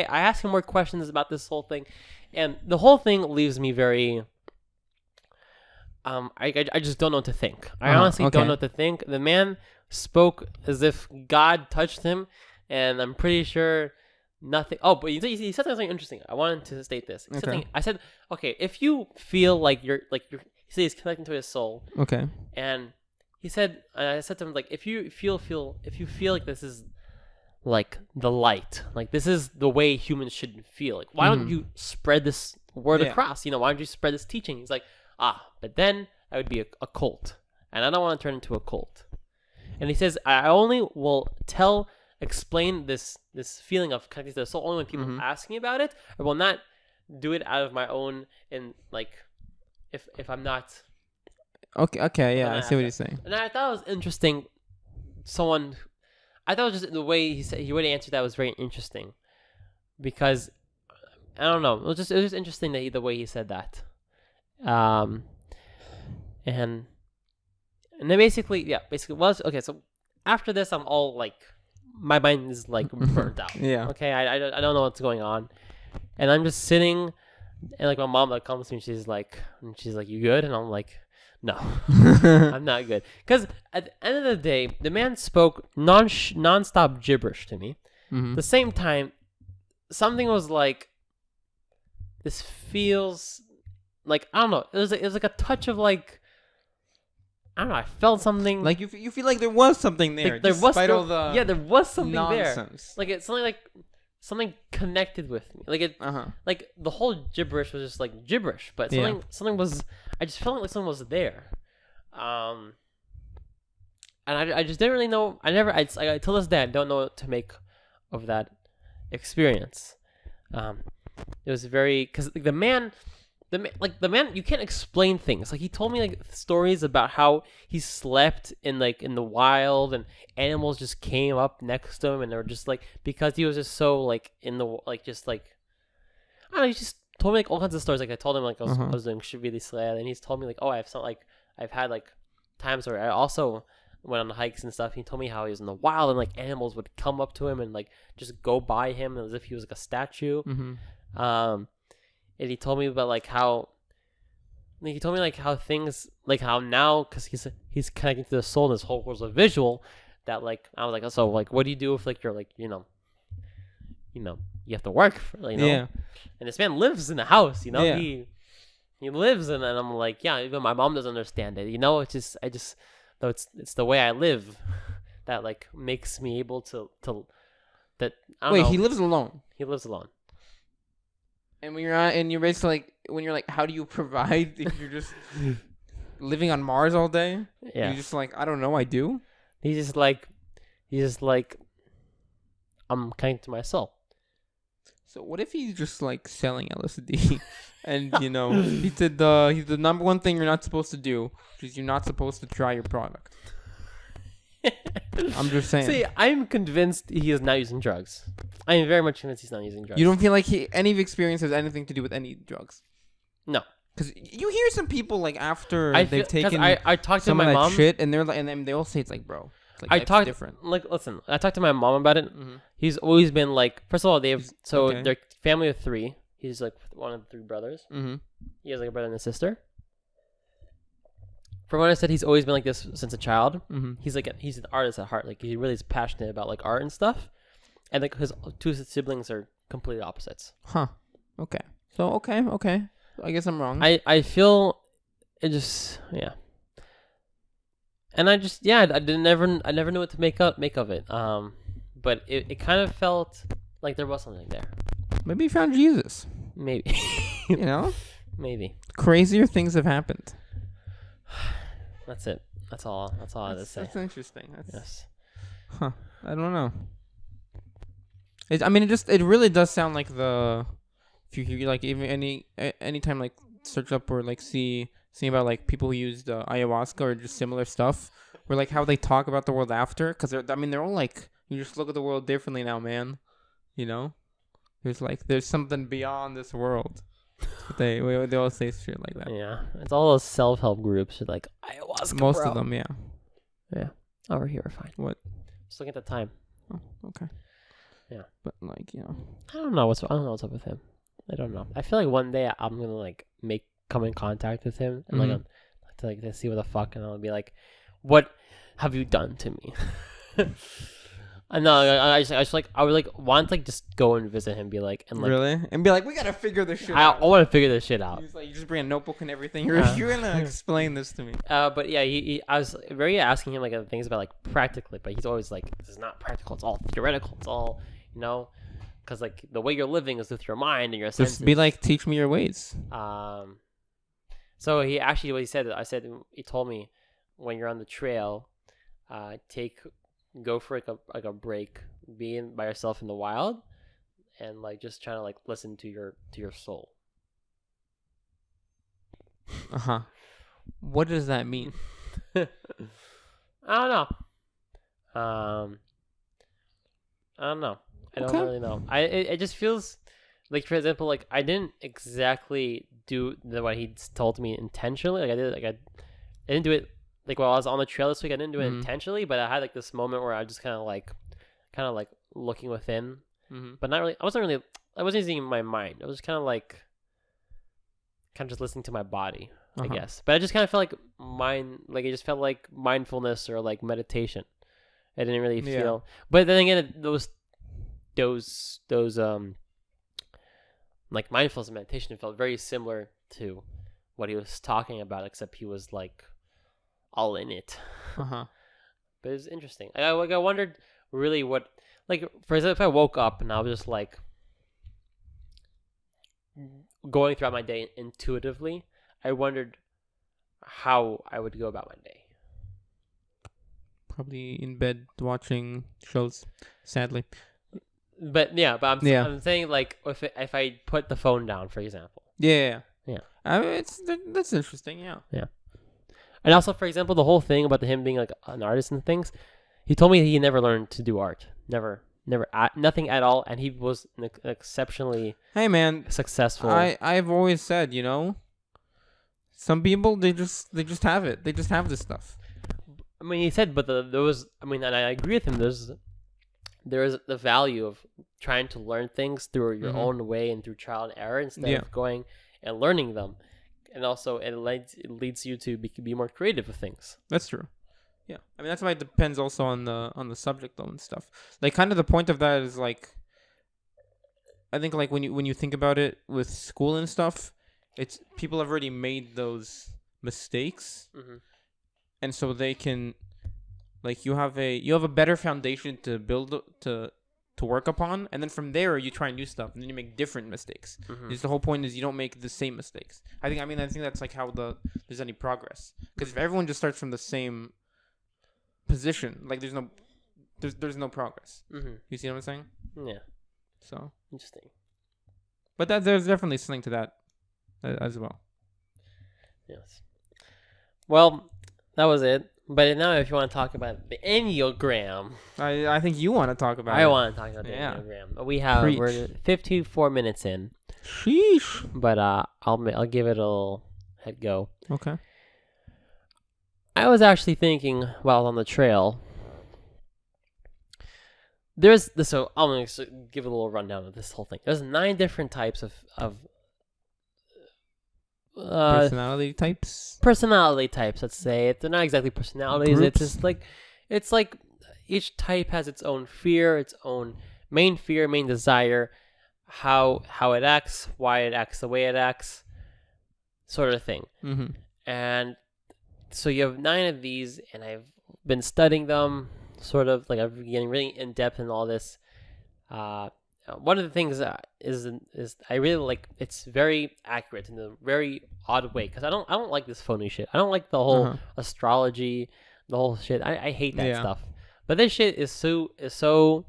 ask him more questions about this whole thing, and the whole thing leaves me very. I just don't know what to think. I honestly don't know what to think. The man spoke as if God touched him, and I'm pretty sure nothing. Oh, but he said something interesting. I wanted to state this. I said, okay, if you feel like you're he said he's connecting to his soul. Okay. And he said, I said to him, like, if you feel like this is like the light, like this is the way humans should feel. Like, why don't you spread this word across? Why don't you spread this teaching? He's like, but then I would be a cult, and I don't want to turn into a cult. And he says, I only will explain this feeling of connecting to the soul only when people ask me about it. I will not do it out of my own, and like if I'm not. Okay, yeah, I see what he's saying. And I thought it was interesting. I thought it was just the way he would answer that was very interesting, because I don't know, it was just interesting that the way he said that. And then basically was okay. So after this, I'm all like, my mind is like burnt out. Yeah. Okay. I don't know what's going on, and I'm just sitting, and like my mom like comes to me, and she's like, you good? And I'm like, no, I'm not good. Because at the end of the day, the man spoke non-stop gibberish to me. At the same time, something was like, this feels like, I don't know. It was like a touch of like, I don't know. I felt something. Like you feel like there was something there. Like there was something nonsense. there. Like it's something connected with me. Like it. Like the whole gibberish was just like gibberish, but something was. I just felt like something was there. And I just didn't really know. I till this day I don't know what to make of that experience. It was very, because like, the man, you can't explain things. Like he told me like stories about how he slept in the wild, and animals just came up next to him, and they were just like, because he was just so like in the I don't know. He just told me like all kinds of stories. Like I told him like I was doing Shivili sled, and he's told me like, oh, I've had like times where I also went on hikes and stuff. He told me how he was in the wild, and like animals would come up to him and like just go by him as if he was like a statue. And he told me about like how, like he told me like how things, like how now, because he's connecting to the soul, and his whole world's a visual, that like I was like, so like what do you do if like you're like you have to work for, and this man lives in the house, he lives in it, and I'm like, yeah, even my mom doesn't understand it, it's just though it's the way I live that like makes me able to that I don't know. He lives alone. He lives alone. And when you're basically like, when you're like, how do you provide if you're just living on Mars all day? Yeah. You're just like, I don't know, I do. He's just like, I'm kind to myself. So what if he's just like selling LSD, and he said he's the number one thing you're not supposed to do, which is you're not supposed to try your product. I'm just saying. See, I'm convinced he is not using drugs. I am very much convinced he's not using drugs. You don't feel like any of his experience has anything to do with any drugs? No. Because you hear some people like after they've taken I talked to some my of that mom, shit, and they're like, and they all say it's like, bro, it's like different. Like, listen, I talked to my mom about it. He's always been like, first of all, their family of 3. He's like one of the 3 brothers. He has like a brother and a sister. From what I said, he's always been like this since a child. He's an artist at heart. Like he really is passionate about like art and stuff. and like his two siblings are complete opposites. Huh. Okay. So okay. I guess I'm wrong. I feel it just and I just I never knew what to make of it. But it kind of felt like there was something there. Maybe he found Jesus. Maybe. You know? Maybe. Crazier things have happened. That's it. That's all I have to say. That's interesting. Yes. Huh. I don't know. It really does sound like if you like even anytime like search up or like see about like people who used ayahuasca or just similar stuff, or like how they talk about the world after, because they're all like, you just look at the world differently now, man. You know, there's something beyond this world. They all say shit like that. Yeah, it's all those self-help groups are like ayahuasca. Most bro. of them, yeah. Yeah, over here we're fine. What? Just looking at the time. Oh, okay. Yeah, but like I don't know what's up with him. I don't know. I feel like one day I'm gonna like come in contact with him and like to see what the fuck, and I'll be like, "What have you done to me?" I know. I would like want to like just go and visit him, be like, and like really, and be like, we gotta figure this shit out. I want to figure this shit out. He's like, you just bring a notebook and everything. You're gonna explain this to me. But yeah, I was very asking him like things about like practically, but he's always like, this is not practical. It's all theoretical. It's all because like the way you're living is with your mind and your senses. Just be like, teach me your ways. So he actually what he said. He told me when you're on the trail, go for like a break, be by yourself in the wild, and like just trying to like listen to your soul. What does that mean? I don't know. I don't know. I don't really know. It just feels like, for example, like I didn't exactly do what he told me intentionally. Like I didn't do it like while I was on the trail this week. I didn't do it intentionally, but I had like this moment where I was just kind of like looking within, but not really. I wasn't using my mind. I was kind of just listening to my body, I guess. But I just kind of felt like it just felt like mindfulness or like meditation. I didn't really feel, but then again, those like mindfulness and meditation felt very similar to what he was talking about, except he was like all in it. But it was interesting. I wondered really what, like, for example, if I woke up and I was just like going throughout my day intuitively, I wondered how I would go about my day. Probably in bed watching shows, sadly. But I'm saying like if I put the phone down, for example. Yeah. I mean, that's interesting. Yeah. And also, for example, the whole thing about him being like an artist and things, he told me he never learned to do art, never, nothing at all, and he was exceptionally successful. I've always said, some people they just have it. They just have this stuff. I mean, he said, but and I agree with him. There is the value of trying to learn things through your own way and through trial and error instead of going and learning them, and also it leads you to be more creative with things. That's true. Yeah, I mean that's why it depends also on the subject though and stuff. Like kind of the point of that is like, I think like when you think about it with school and stuff, it's people have already made those mistakes, and so they can. Like you have a better foundation to build to work upon, and then from there you try new stuff, and then you make different mistakes. Because the whole point is you don't make the same mistakes. I think that's like how there's any progress. Because if everyone just starts from the same position, like there's no progress. You see what I'm saying? Yeah. So interesting. But there's definitely something to that as well. Yes. Well, that was it. But now, if you want to talk about the Enneagram, I think you want to talk about. I want to talk about the Enneagram. We're 54 minutes in. Sheesh. But I'll give it a little head go. Okay. I was actually thinking while I was on the trail. So I'm going to give a little rundown of this whole thing. There's 9 different types of personality types, let's say. They're not exactly personalities. Groups. It's just like each type has its own fear, its own main fear, main desire, how it acts, why it acts the way it acts, sort of thing. Mm-hmm. And so you have 9 of these, and I've been studying them, sort of like I've been getting really in depth in all this. One of the things is I really like, it's very accurate in a very odd way, because I don't like this phony shit. I don't like the whole astrology, the whole shit. I hate that stuff. But this shit is so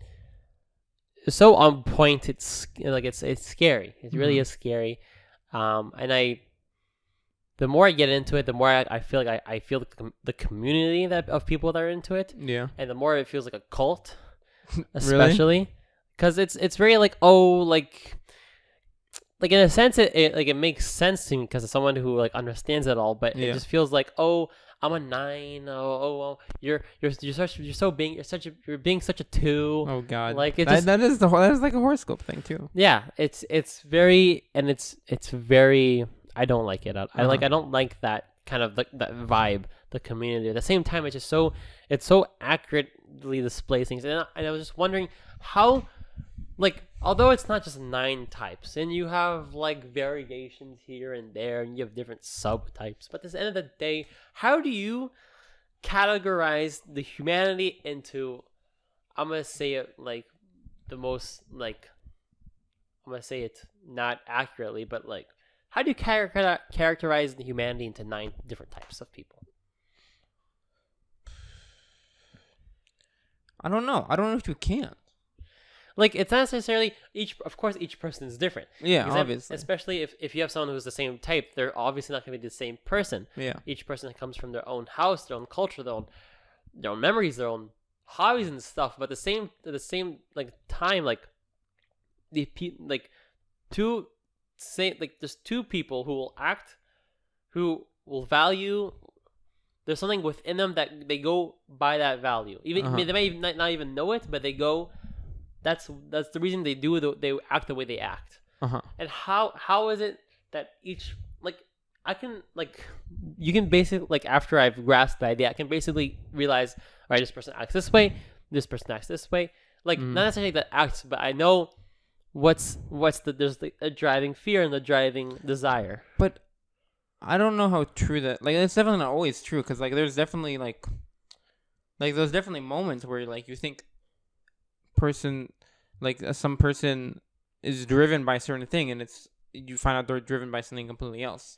on point. It's like it's scary. It really is scary. And the more I get into it, the more I feel like I feel the community of people that are into it. Yeah. And the more it feels like a cult, especially because it's very like, like in a sense it makes sense to me because it's someone who like understands it all, but it just feels like, oh, I'm a 9. Oh, you're being such a 2. Oh God, like that is like a horoscope thing too. Yeah, it's very, and it's very. I don't like it. I don't like that kind of that vibe, the community. At the same time, it's so accurately displays things, and I was just wondering how, like, although it's not just 9 types, and you have like variations here and there, and you have different subtypes, but at the end of the day, how do you categorize the humanity into, I'm gonna say it like the most, like, I'm gonna say it not accurately, but like, how do you characterize the humanity into 9 different types of people? I don't know if you can. Like, it's not necessarily of course each person is different. Yeah, obviously. Especially if you have someone who's the same type, they're obviously not going to be the same person. Yeah. Each person comes from their own house, their own culture, their own memories, their own hobbies and stuff. But at the same like time, like there's 2 people who will value. There's something within them that they go by that value. Even they may not even know it, but they go. That's the reason they act the way they act. And how is it that each, like, I can, like, you can basically, like, after I've grasped the idea, I can basically realize, all right, this person acts this way, this person acts this way. Like, not necessarily that acts, but I know there's the driving fear and the driving desire. But I don't know how true that, like, it's definitely not always true, because like there's definitely like there's definitely moments where like you think some person is driven by a certain thing, and you find out they're driven by something completely else.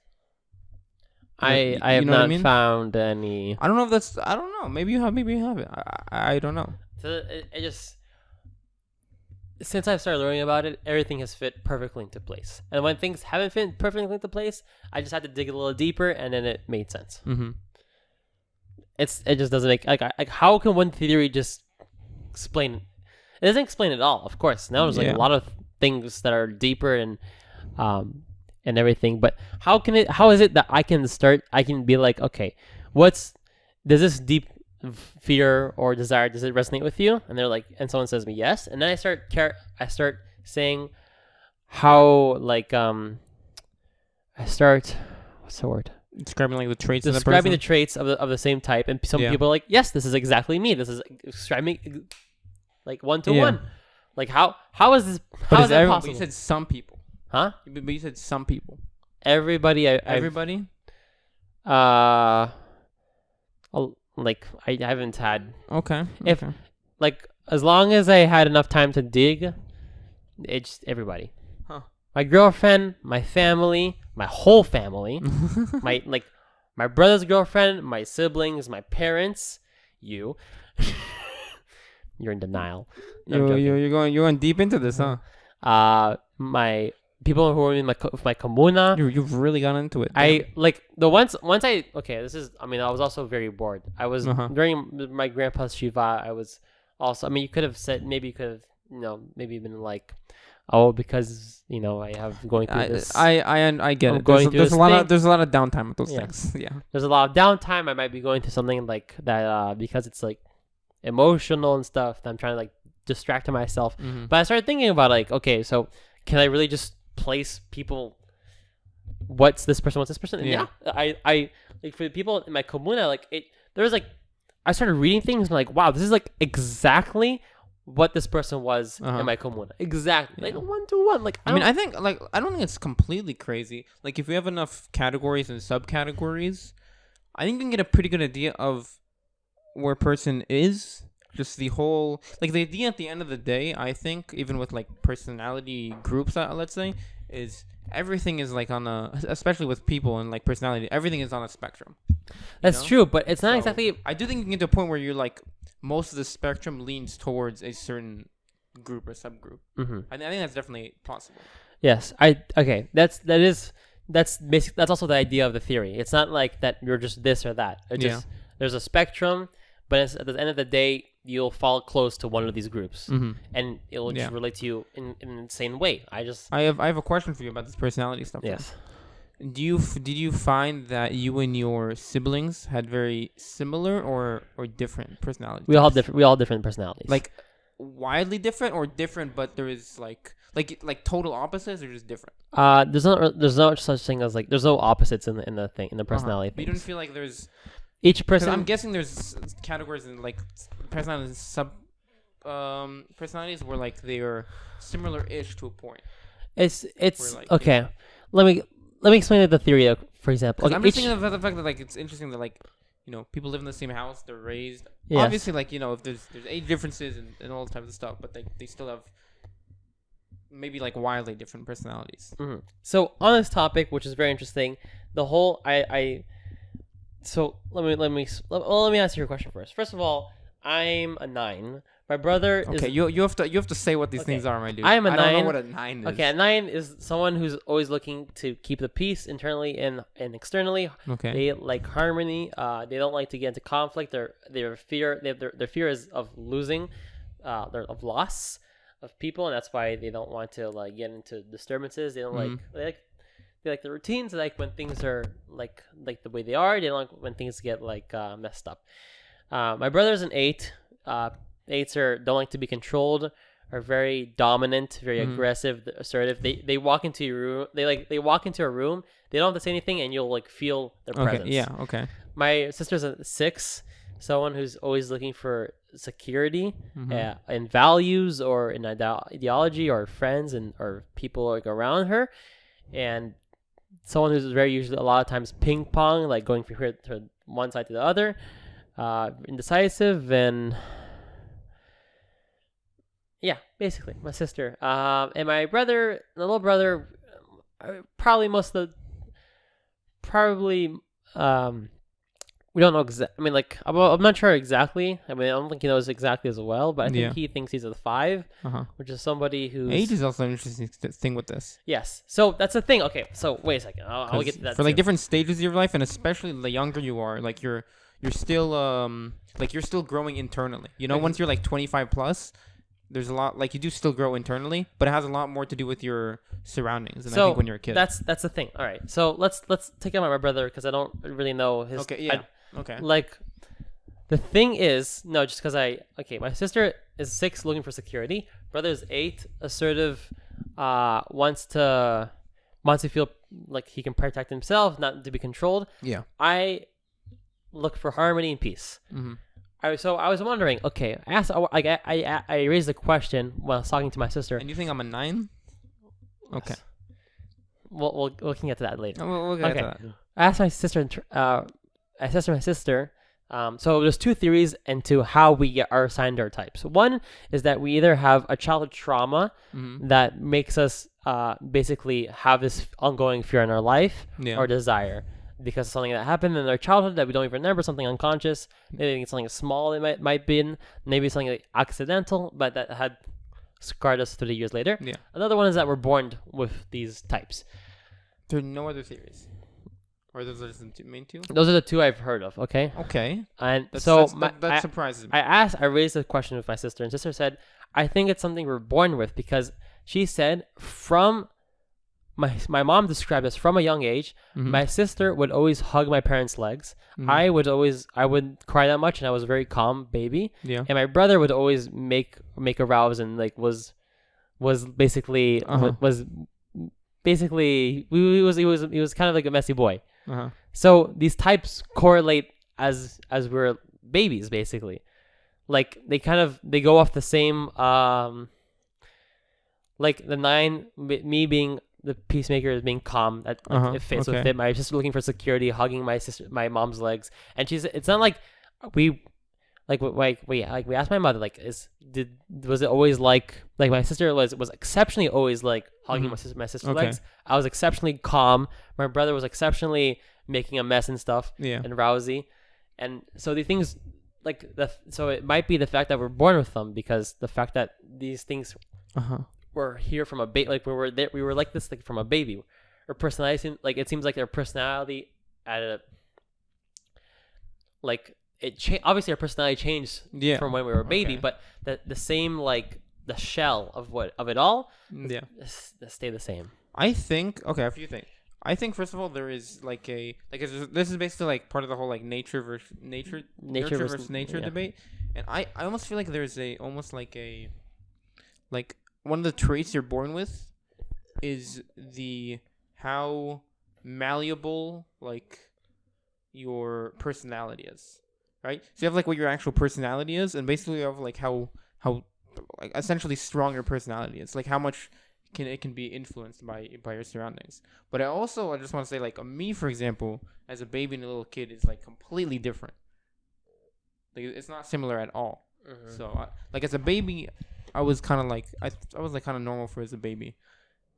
I have not found any. I don't know if that's. I don't know. Maybe you have it. I don't know. So it just, since I've started learning about it, everything has fit perfectly into place. And when things haven't fit perfectly into place, I just had to dig a little deeper, and then it made sense. Mm-hmm. It just doesn't make like how can one theory just explain it? It doesn't explain it all, of course. Now there's like a lot of things that are deeper and everything. But how is it that I can be like, okay, does this deep fear or desire, does it resonate with you? And they're like, and someone says me yes, and then I start saying how, like, what's the word? Describing like the traits. Describing the traits of the same type, and some people are like, yes, this is exactly me. This is describing like 1-to-1. Like how is this? How is that possible? You said some people, huh? But you said some people. Everybody. Everybody. Like I haven't had. Okay. If like as long as I had enough time to dig, it's everybody. Huh. My girlfriend, my family, my whole family, my brother's girlfriend, my siblings, my parents, you. You're in denial. You're going deep into this, huh? My people who are in my comuna. You've really gone into it. I like the once I this is, I mean, I was also very bored. I was during my grandpa's shiva. I was also, I mean, you could have said, maybe you could have, maybe been like, oh, because I have going through this. I get it. There's a lot of downtime with those things. Yeah. There's a lot of downtime. I might be going through something like that because it's like emotional and stuff that I'm trying to like distract myself. Mm-hmm. But I started thinking about like, okay, so can I really just place people? What's this person? What's this person? And I like, for the people in my comuna, like there was like, I started reading things and like, wow, this is like exactly what this person was in my comuna. Exactly. Like 1-to-1. Like I think like I don't think it's completely crazy. Like if we have enough categories and subcategories, I think we can get a pretty good idea of where a person is. Just the whole like the idea at the end of the day, I think, even with like personality groups, let's say, is everything is like on a, especially with people and like personality, everything is on a spectrum. That's true, but it's not exactly. I do think you can get to a point where you're like most of the spectrum leans towards a certain group or subgroup. I think that's definitely possible. Yes, That's basic. That's also the idea of the theory. It's not like that you're just this or that. It's just there's a spectrum, but at the end of the day, you'll fall close to one of these groups, and it'll just relate to you in an insane way. I have a question for you about this personality stuff. Yes. Did you find that you and your siblings had very similar or different personalities? We all different personalities. Like widely different or different, but there is like total opposites or just different. There's no such thing as like there's no opposites in the personality. You don't feel like there's each person. I'm guessing there's categories in like personalities personalities where like they are similar-ish to a point. It's like, okay. Let me explain the theory. For example, I'm just thinking of the fact that like it's interesting that like people live in the same house, they're raised. Yes. Obviously, like if there's age differences and all types of stuff, but they still have maybe like wildly different personalities. So on this topic, which is very interesting, the whole so let me ask you a question first. First of all, I'm a 9. My brother is... Okay, you have to say what these things are, my dude. I am a 9. I don't know what a 9 is. Okay, a 9 is someone who's always looking to keep the peace internally and externally. Okay. They like harmony. They don't like to get into conflict. Their fear is of losing, of loss of people, and that's why they don't want to like get into disturbances. They don't they like the routines. They like when things are like the way they are. They don't like when things get like messed up. My brother's an 8. 8s don't like to be controlled, are very dominant, very aggressive, assertive. They walk into your room. They walk into a room. They don't have to say anything, and you'll like feel their presence. Yeah. Okay. My sister's a 6, someone who's always looking for security in values or in ideology or friends or people like around her, and someone who's very usually a lot of times ping pong, like going from here to one side to the other, indecisive and. Yeah, basically, my sister. And my brother, the little brother, probably we don't know exactly. I mean, like, I'm not sure exactly. I mean, I don't think he knows exactly as well, but I think he thinks he's a 5, which is somebody who's... Age is also an interesting thing with this. Yes. So, that's the thing. Okay, so, wait a second. I'll get to that for, like, different stages of your life, and especially the younger you are, like, you're still, you're still growing internally. Once you're, like, 25 plus... There's a lot, like, you do still grow internally, but it has a lot more to do with your surroundings than I think when you're a kid. That's the thing. All right, so let's take out my brother because I don't really know his. Okay, yeah. Okay. Like, the thing is, no, just because my sister is 6, looking for security. Brother is 8, assertive, wants to feel like he can protect himself, not to be controlled. Yeah. I look for harmony and peace. So I was wondering. Okay, I raised a question when I was talking to my sister. And you think I'm a 9? Yes. Okay. We'll get to that later. We'll get to that. I asked my sister. My sister. So there's 2 theories into how we are assigned our types. One is that we either have a childhood trauma that makes us basically have this ongoing fear in our life or desire. Because of something that happened in their childhood that we don't even remember, something unconscious, maybe it's something small it might been, maybe something like accidental, but that had scarred us 30 years later. Yeah. Another one is that we're born with these types. There are no other theories, or those are the main 2. Those are the 2 I've heard of. Okay. And that surprises me. I raised a question with my sister, and sister said, "I think it's something we're born with," because she said from. My mom described this from a young age. My sister would always hug my parents' legs. I would cry that much, and I was a very calm baby. Yeah. And my brother would always make a rouse and like was basically he was kind of like a messy boy. So these types correlate as we're babies, basically. like they go off the same like the 9, me being the peacemaker is being calm, that like it fits with it. My sister looking for security, hugging my mom's legs, and it's not like we we asked my mother, like, was it always like my sister was exceptionally always like hugging my sister's legs. I was exceptionally calm. My brother was exceptionally making a mess and stuff, and Rousey, and so the things like so it might be the fact that we're born with them, because the fact that these things were here from a baby, like we were like this, like from a baby. Or personality, like it seems like their personality at a like obviously our personality changed from when we were a baby, but the same, like the shell of it all stay the same. I think a few things. I think first of all there is like this is basically like part of the whole like nature versus nature debate, and I almost feel like there's almost like one of the traits you're born with is how malleable like your personality is, right? So you have like what your actual personality is, and basically you have like how like essentially strong your personality is, like how much it can be influenced by your surroundings. But I just want to say, like, me, for example, as a baby and a little kid is like completely different. Like it's not similar at all. So like as a baby, I was kind of like I was like kind of normal for as a baby.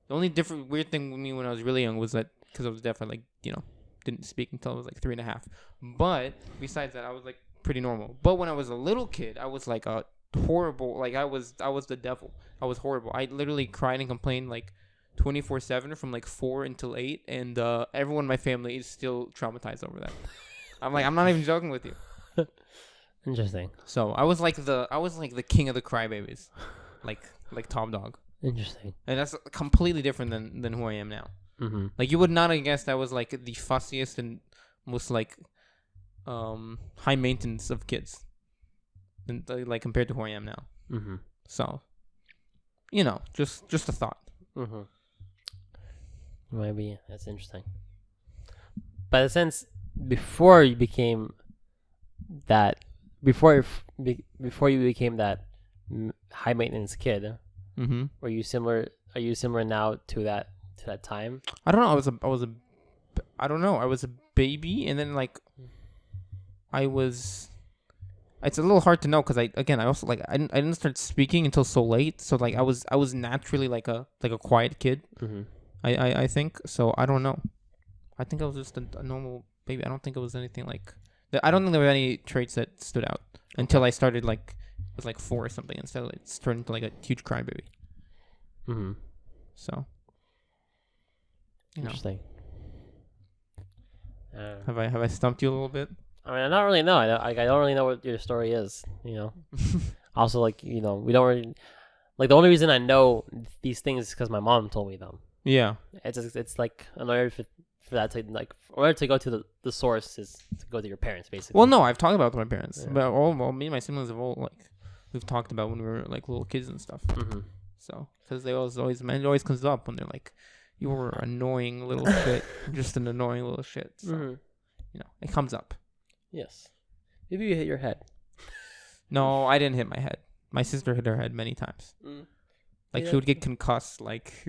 The only different weird thing with me when I was really young was that because I was deaf, I like didn't speak until I was like 3.5. But besides that, I was like pretty normal. But when I was a little kid, I was like a horrible, like I was the devil. I was horrible. I literally cried and complained like 24/7 from like 4 until 8, and everyone in my family is still traumatized over that. I'm not even joking with you. Interesting. So I was like the king of the crybabies, like top dog. Interesting. And that's completely different than who I am now. Like you would not have guessed I was like the fussiest and most like high maintenance of kids, and like compared to who I am now. So, just a thought. Maybe that's interesting. But in a sense, before you became that, before you became that high maintenance kid, were you similar? Are you similar now to that time? I don't know. I don't know. I was a baby, and then like I was. It's a little hard to know because I also like I didn't start speaking until so late. So like I was naturally like a quiet kid. I think so. I don't know. I think I was just a normal baby. I don't think it was anything like. I don't think there were any traits that stood out until I started like was like 4 or something. Instead, it turned into like a huge crybaby. So. Interesting. Have I stumped you a little bit? I mean, I don't really know. I don't really know what your story is. Also, like we don't really like the only reason I know these things is because my mom told me them. Yeah. It's like in order for that to like in order to go to the source is to go to your parents basically. Well, no, I've talked about it with my parents, but me and my siblings have all like we've talked about when we were like little kids and stuff. So because it always comes up when they're like, you were annoying little shit, just an annoying little shit. So, it comes up. Yes. Maybe you hit your head. No, I didn't hit my head. My sister hit her head many times. Like she would get concussed, like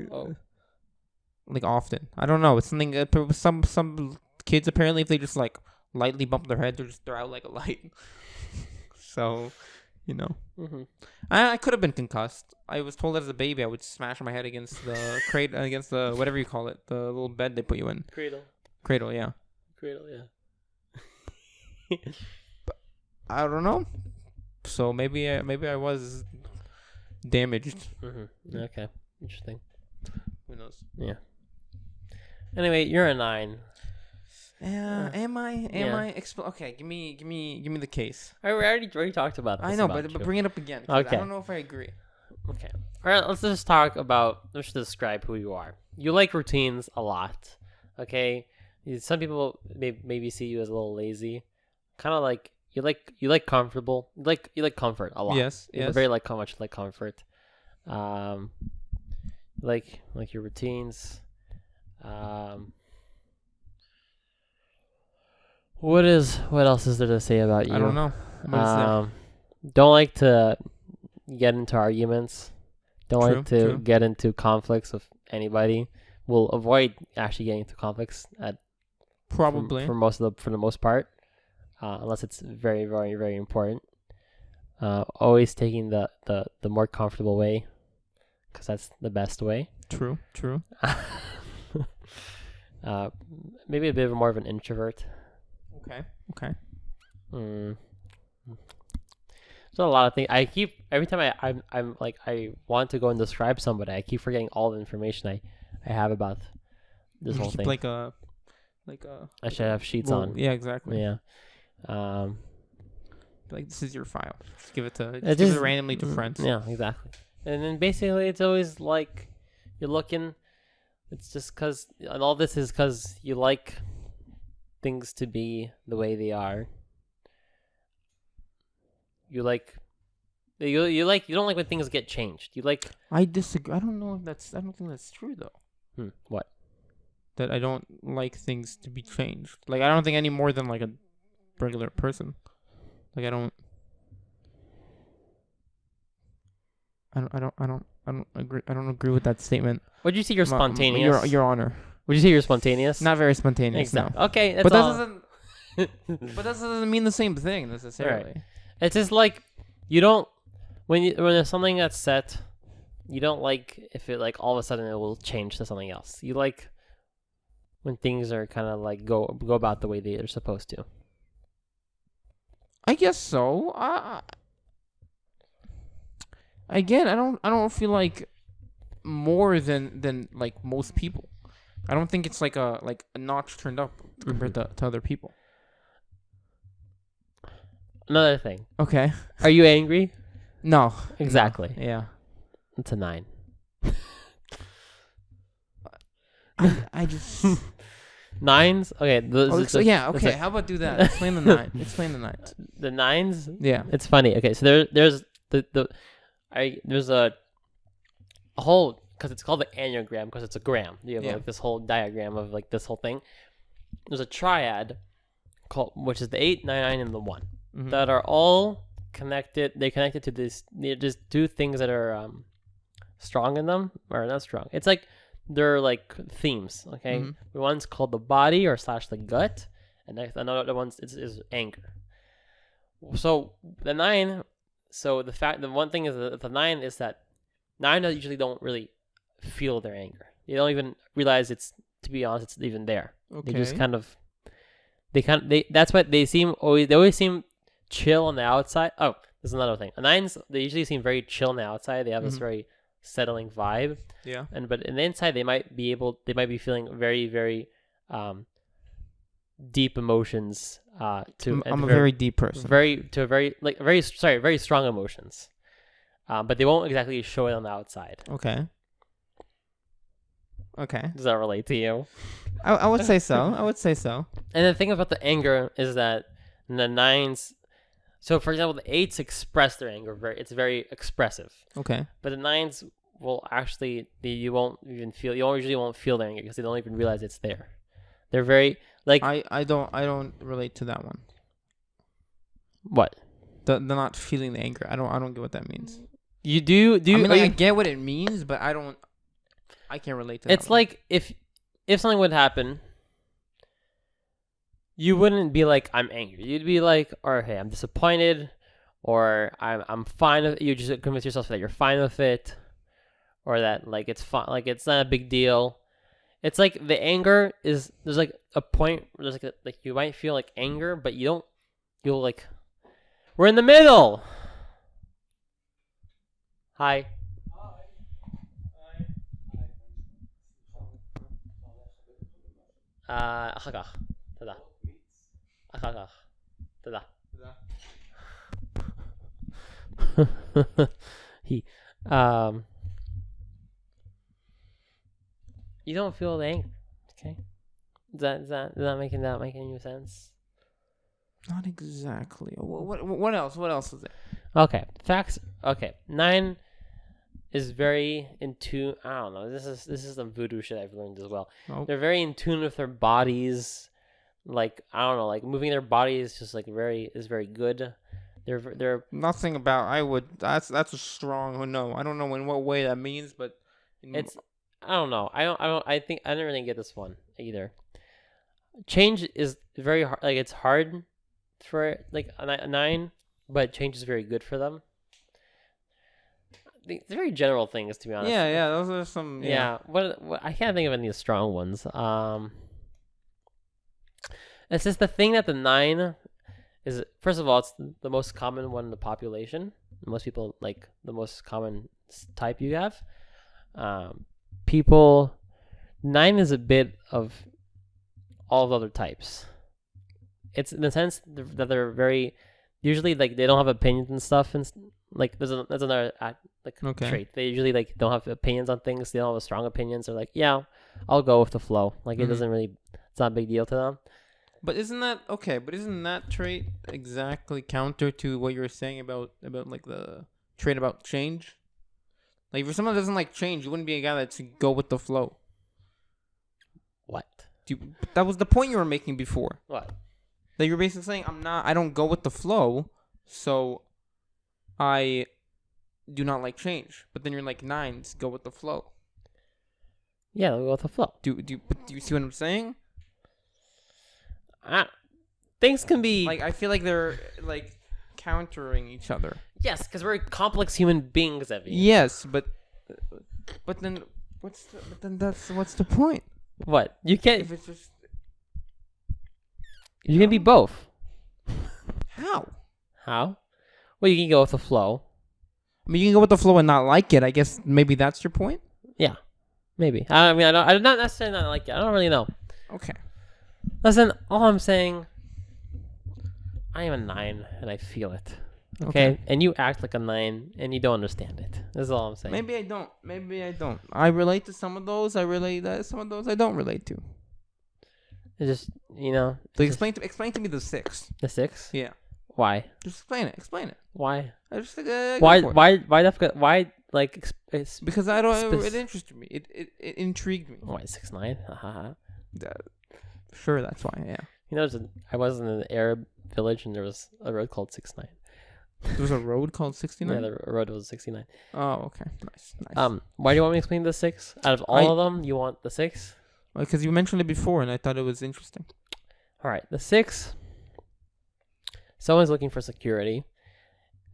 often. I don't know. It's something. Some kids apparently, if they just like lightly bump their head, they're out like a light. So, I could have been concussed. I was told that as a baby I would smash my head against the crate, against the whatever you call it, the little bed they put you in. Cradle, yeah. But I don't know. So maybe I was damaged. Okay, interesting. Who knows? Yeah. Anyway, you're a 9. Am I? Okay, give me the case. We already talked about this. I know, but bring it up again. Okay. I don't know if I agree. Okay. All right. Let's just describe who you are. You like routines a lot. Okay. Some people maybe see you as a little lazy. Kind of like you like comfortable. You like comfort a lot. Yes. You're very much like comfort. Like your routines. What else is there to say about you? I don't know. don't like to get into arguments. Don't True, like to true. get into conflicts with anybody. Will avoid actually getting into conflicts Probably. for the most part, unless it's very, very, very important. Always taking the more comfortable way, because that's the best way. True. Maybe a bit more of an introvert. Okay. So a lot of things. I keep every time I'm like I want to go and describe somebody, I keep forgetting all the information I have about this whole Keep thing. like a. I should have sheets well, on. Yeah, exactly. Yeah. Like this is your file. Just give it to. It Give it randomly to friends. Yeah, exactly. And then basically, it's always like you're looking. It's just because, and all this is because you like things to be the way they are. You like. You don't like when things get changed. You like. I disagree. I don't know if that's. I don't think that's true though. What? That I don't like things to be changed. Like I don't think any more than like a regular person. Like I don't agree. I don't agree with that statement. Would you say you're spontaneous? Your Honor. Would you say you're spontaneous? Not very spontaneous. Exactly. No. Okay, that's But that all. doesn't. But that doesn't mean the same thing necessarily. Right. It's just like you don't when there's something that's set, you don't like if it like all of a sudden it will change to something else. You like when things are kind of like go about the way they are supposed to. I guess so. Again, I don't feel like more than like most people. I don't think it's like a notch turned up compared to other people. Another thing. Okay. Are you angry? No. Exactly. No. Yeah. It's a 9. I just 9s? Okay. okay. How about do that? Explain the 9. Explain the 9. The 9s? Yeah. It's funny. Okay, so there's there's a whole, because it's called the Enneagram because it's a gram. You have like this whole diagram of like this whole thing. There's a triad called, which is the 8, 9, 9, and the 1 that are all connected. They're connected to this. They just do things that are strong in them, or not strong. It's like they're like themes. Okay, one's called the body or / the gut, and another one is anger. So the 9. So the one thing is that the 9 is that 9 usually don't really feel their anger. They don't even realize it's, to be honest, it's even there. Okay. They just that's what they always seem chill on the outside. Oh, there's another thing. The 9s, they usually seem very chill on the outside. They have this very settling vibe. Yeah. But in the inside they might be feeling very, very deep emotions I'm a very deep person. Very strong emotions. But they won't exactly show it on the outside. Okay. Does that relate to you? I would say so. And the thing about the anger is that the 9s, so for example, the 8s express their anger it's very expressive. Okay. But the 9s will actually, you usually won't feel their anger because they don't even realize it's there. They're very like I don't relate to that one. What? The not feeling the anger. I don't get what that means. You do I mean, I get what it means, but I can't relate to that. It's like if something would happen, you wouldn't be like, I'm angry. You'd be like, or hey, I'm disappointed, or I'm fine with it. You just convince yourself that you're fine with it, or that like it's fine, like it's not a big deal. It's like the anger is, there's like a point where there's like you might feel like anger, but you'll like, we're in the middle. Hi. אחר כך. תודה. אחר כך. תודה. You don't feel the anger, okay? Does that make any sense? Not exactly. What else? What else is there? Okay, facts. Okay, 9 is very in tune. I don't know. This is some voodoo shit I've learned as well. Oh. They're very in tune with their bodies. Like, I don't know, like moving their bodies just like very good. They're Nothing about I would. That's a strong no. I don't know in what way that means, but it's I don't know. I think I didn't really get this one either. Change is very hard. Like it's hard for like a 9, but change is very good for them. They're very general things, to be honest. yeah. Those are some. Yeah. What I can't think of any strong ones. It's just the thing that the 9 is. First of all, it's the most common one in the population. Most people like the most common type you have. People 9 is a bit of all the other types. It's in the sense that they're very usually like they don't have opinions and stuff, and like that's another trait. They usually like don't have opinions on things. They don't have strong opinions. They're like, yeah, I'll go with the flow. Like it doesn't really, it's not a big deal to them. But isn't that okay? But isn't that trait exactly counter to what you're saying about like the trait about change? Like if someone doesn't like change, you wouldn't be a guy that's go with the flow. What? That was the point you were making before. What? That you're basically saying I don't go with the flow, so I do not like change. But then you're like 9s go with the flow. Yeah, they'll go with the flow. Do you see what I'm saying? Things can be like I feel like they're like countering each other. Yes, because we're complex human beings, Evie. Yes, but then what's the point? What? You can't. If it's just you can be both. How? Well, you can go with the flow. I mean, you can go with the flow and not like it. I guess maybe that's your point. Yeah, maybe. I mean, I don't necessarily not like it. I don't really know. Okay. Listen, all I'm saying, I am a 9 and I feel it. Okay? And you act like a 9 and you don't understand it. That's all I'm saying. Maybe I don't. I relate to some of those. Some of those I don't relate to. It's just, you know. So explain to me the 6. The 6? Yeah. Why? Just explain it. Why? I just why like because I don't. It interested me. It intrigued me. Why 6'9"? Sure, that's why. Yeah. You know, I was in an Arab village and there was a road called 69. There was a road called 69? Yeah, the road was 69. Oh, okay. Nice. Why do you want me to explain the 6? Out of all of them, you want the 6? Because you mentioned it before and I thought it was interesting. All right, the 6. Someone's looking for security.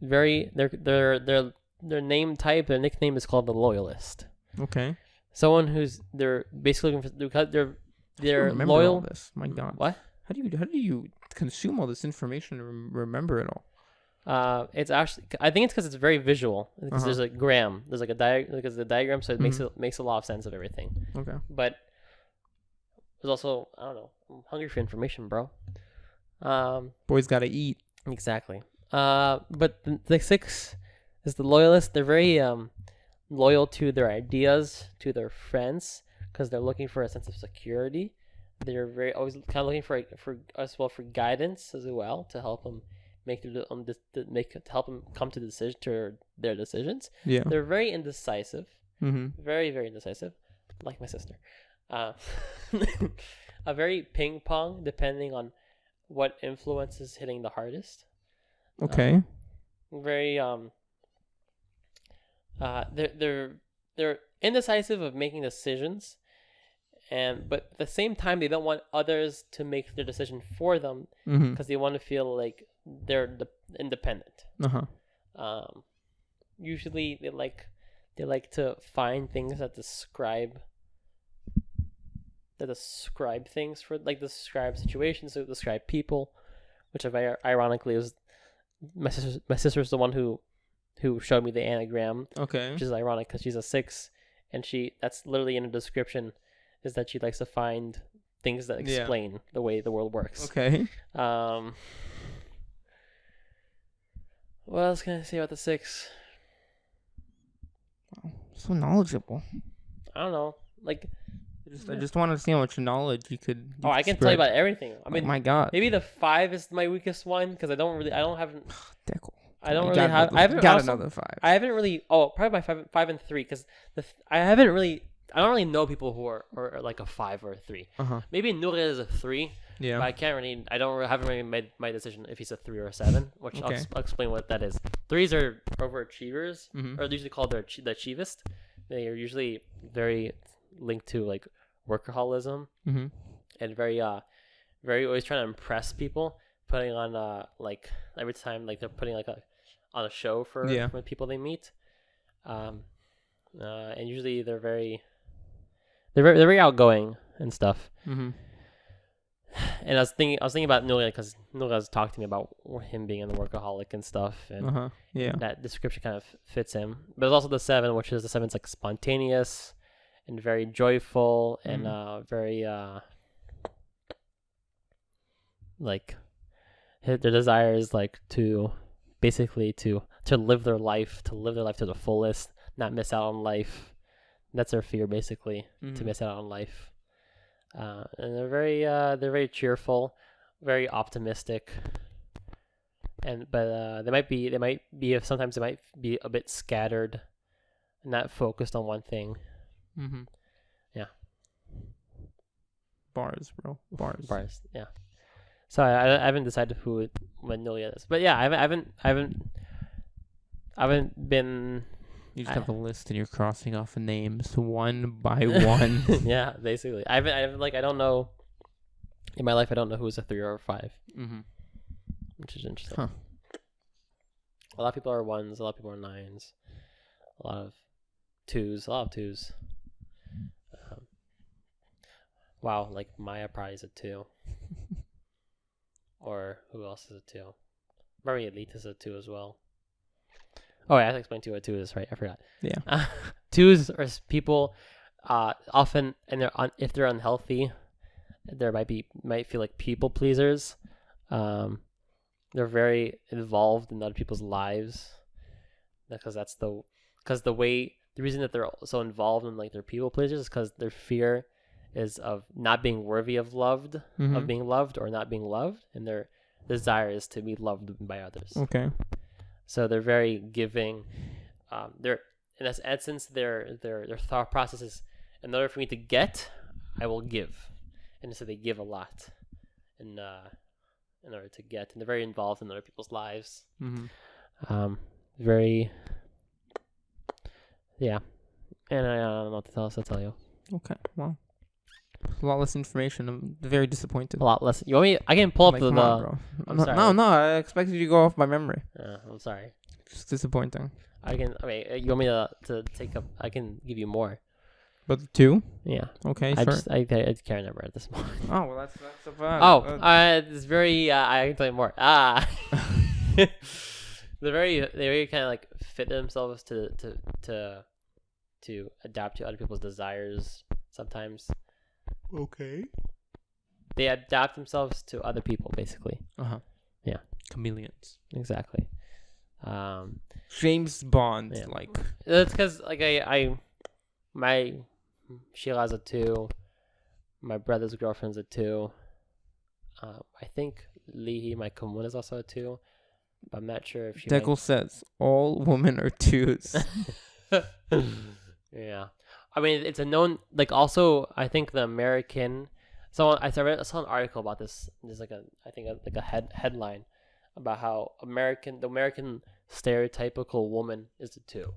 Their name type, their nickname is called the Loyalist. Okay. Someone who's they're basically looking for because they're loyal. All this? My God. What? How do you consume all this information and remember it all? It's actually I think it's because it's very visual. Because there's a gram. There's like a diagram, so it makes a lot of sense of everything. Okay. But there's also I don't know. I'm hungry for information, bro. Boys gotta eat. Exactly. But the 6 is the Loyalist. They're very loyal to their ideas, to their friends, because they're looking for a sense of security. They're very always kind of looking for guidance as well to help them help them come to their decisions. Yeah. They're very indecisive. Mm-hmm. Very, very indecisive, like my sister. A very ping pong, depending on what influence is hitting the hardest. Okay. Very they're indecisive of making decisions, but at the same time they don't want others to make their decision for them because they want to feel like they're independent. Usually they like to find things that describe things for describe situations, so describe people, which ironically is my sister's the one who showed me the Enneagram. Okay. Which is ironic because she's a 6, and that's literally in a description is that she likes to find things that explain the way the world works. Okay. What else can I say about the 6? Wow, so knowledgeable. I don't know. I just want to see how much knowledge you could. I can tell you about everything. I mean, oh my God. Maybe the 5 is my weakest one because I haven't. Deckle. I don't really have. I haven't got another 5. I haven't really. Oh, probably my 5 and 3 because I don't really know people who are like a 5 or a 3. Maybe Noura is a 3, Yeah. But haven't really made my decision if he's a 3 or a 7, which Okay. I'll explain what that is. 3s are overachievers, Mhm. or they're usually called the achievist. They are usually very linked to like workaholism Mhm. and very always trying to impress people, putting on like every time like they're putting like on a show for people they meet. And usually they're very outgoing and stuff. Mhm. And I was thinking about Nulia because Nulia has talked to me about him being a workaholic and stuff, and Yeah. that description kind of fits him. But there's also the 7, which is the 7's like spontaneous and very joyful and very like their desire is like to basically to live their life to the fullest, not miss out on life. That's their fear, basically, to miss out on life. And they're very cheerful, very optimistic, but they might be sometimes they might be a bit scattered, not focused on one thing. Mhm. Yeah. Bars, bro. Bars. Yeah. So I haven't decided who Magnolia is, but yeah, I haven't been. You just have a list and you're crossing off names one by one. Yeah, basically. I don't know. In my life, I don't know who's a 3 or a 5. Mhm. Which is interesting. Huh. A lot of people are 1s. A lot of people are 9s. A lot of 2s. Wow, like Maya probably is a 2. Or who else is a 2? Very Elite is a 2 as well. Oh, yeah, I have to explain to you what 2 is, right? I forgot. Yeah. 2s are people often, and if they're unhealthy, might feel like people pleasers. They're very involved in other people's lives because the reason that they're so involved in like their people pleasers is because their fear is of not being worthy of being loved or not being loved, and their desire is to be loved by others. Okay. So they're very giving. They're in essence their thought process is, in order for me to get, I will give, and so they give a lot, in order to get, and they're very involved in other people's lives. Very. Yeah, and I don't know what else to tell you. Okay. Well, a lot less information. I'm very disappointed. A lot less. You want me? I can pull up come on, bro. I'm sorry. No. I expected you to go off by memory. I'm sorry. It's disappointing. You want me to take up? I can give you more. But the 2? Yeah. Okay, I sure. I can't remember at this point. Oh, well, that's a bad. It's very. I can tell you more. They very kind of like fit themselves to adapt to other people's desires sometimes. Okay. They adapt themselves to other people, basically. Yeah. Chameleons. Exactly. James Bond, Yeah. like. That's because like my Sheila's a 2. My brother's girlfriend's a 2. I think Lihi, my Kamun, is also a 2. But I'm not sure if she. Dekel says all women are 2s. Yeah. I mean, it's a known, like, also, I think the American, I saw an article about this. There's like a headline about how the American stereotypical woman is a 2.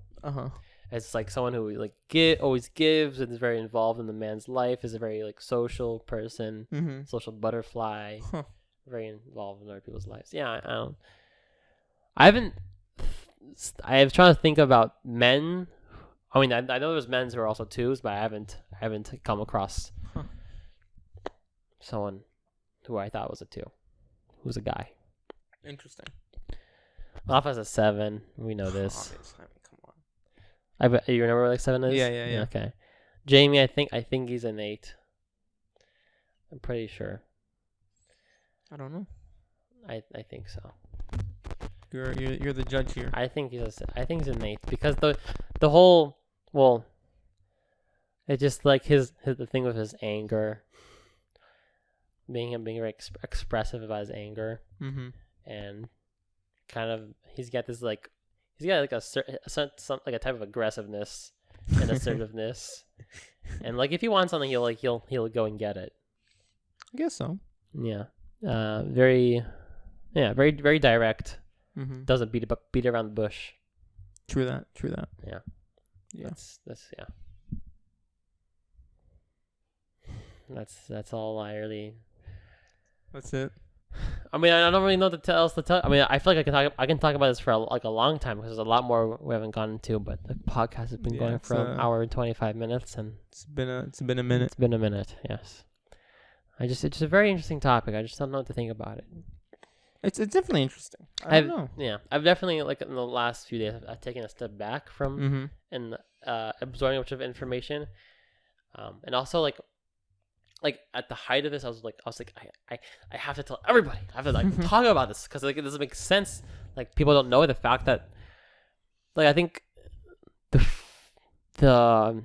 It's like someone who like always gives and is very involved in the man's life, is a very like social person, social butterfly, very involved in other people's lives. Yeah, I was trying to think about men. I mean, I know there's men who are also 2s, but I haven't come across someone who I thought was a 2, who's a guy. Interesting. Alpha's a 7. We know this. Obviously, come on. You remember what like 7 is? Yeah. Okay. Jamie, I think he's an 8. I'm pretty sure. I don't know. I think so. You're the judge here. I think he's an 8 because the whole it's just like the thing with his anger, being very expressive about his anger, and kind of he's got like a type of aggressiveness and assertiveness, and like if he wants something, he'll go and get it. I guess so. Yeah. Very very direct. Mm-hmm. Doesn't beat around the bush. True that. Yeah. Yeah. That's all I really. That's it. I mean, I don't really know what else to tell. I mean, I feel like I can talk about this for a long time because there's a lot more we haven't gotten to. But the podcast has been going for an hour and 25 minutes, and it's been a minute. It's been a minute. Yes. It's a very interesting topic. I just don't know what to think about it. It's definitely interesting. I don't know. Yeah, I've definitely in the last few days I've taken a step back from and absorbing a bunch of information, and also like at the height of this I was like I have to tell everybody. I have to talk about this because it doesn't make sense. Like people don't know the fact that I think the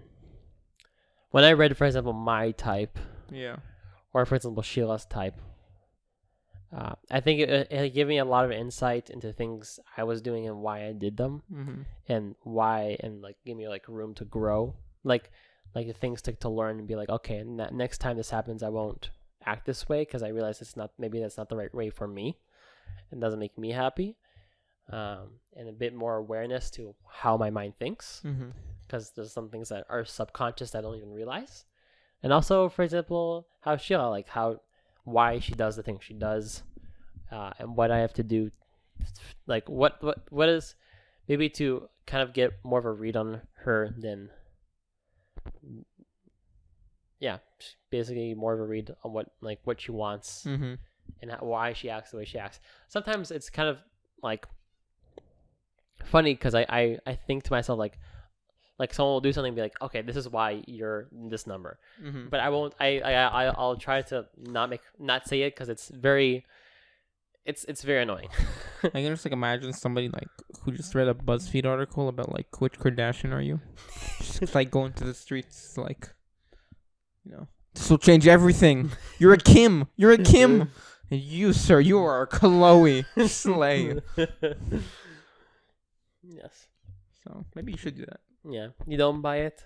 when I read, for example, my type, or for example Sheila's type. I think it gave me a lot of insight into things I was doing and why I did them, and why, and gave me room to grow, like the things to learn and be like, okay, next time this happens, I won't act this way because I realize maybe that's not the right way for me, and doesn't make me happy, and a bit more awareness to how my mind thinks, because there's some things that are subconscious that I don't even realize, and also, for example, how Sheila why she does the things she does, and what I have to do, what is maybe to kind of get more of a read on her than, basically more of a read on what she wants, and why she acts the way she acts. Sometimes it's kind of funny because I think to myself someone will do something and be like, okay, this is why you're this number, but I won't. I'll try to not say it because it's very annoying. I can just imagine somebody who just read a BuzzFeed article about which Kardashian are you? Just going to the streets this will change everything. You're a Kim. You're a Kim. And you, sir, you are a Chloe Slay. Yes. So maybe you should do that. Yeah, you don't buy it?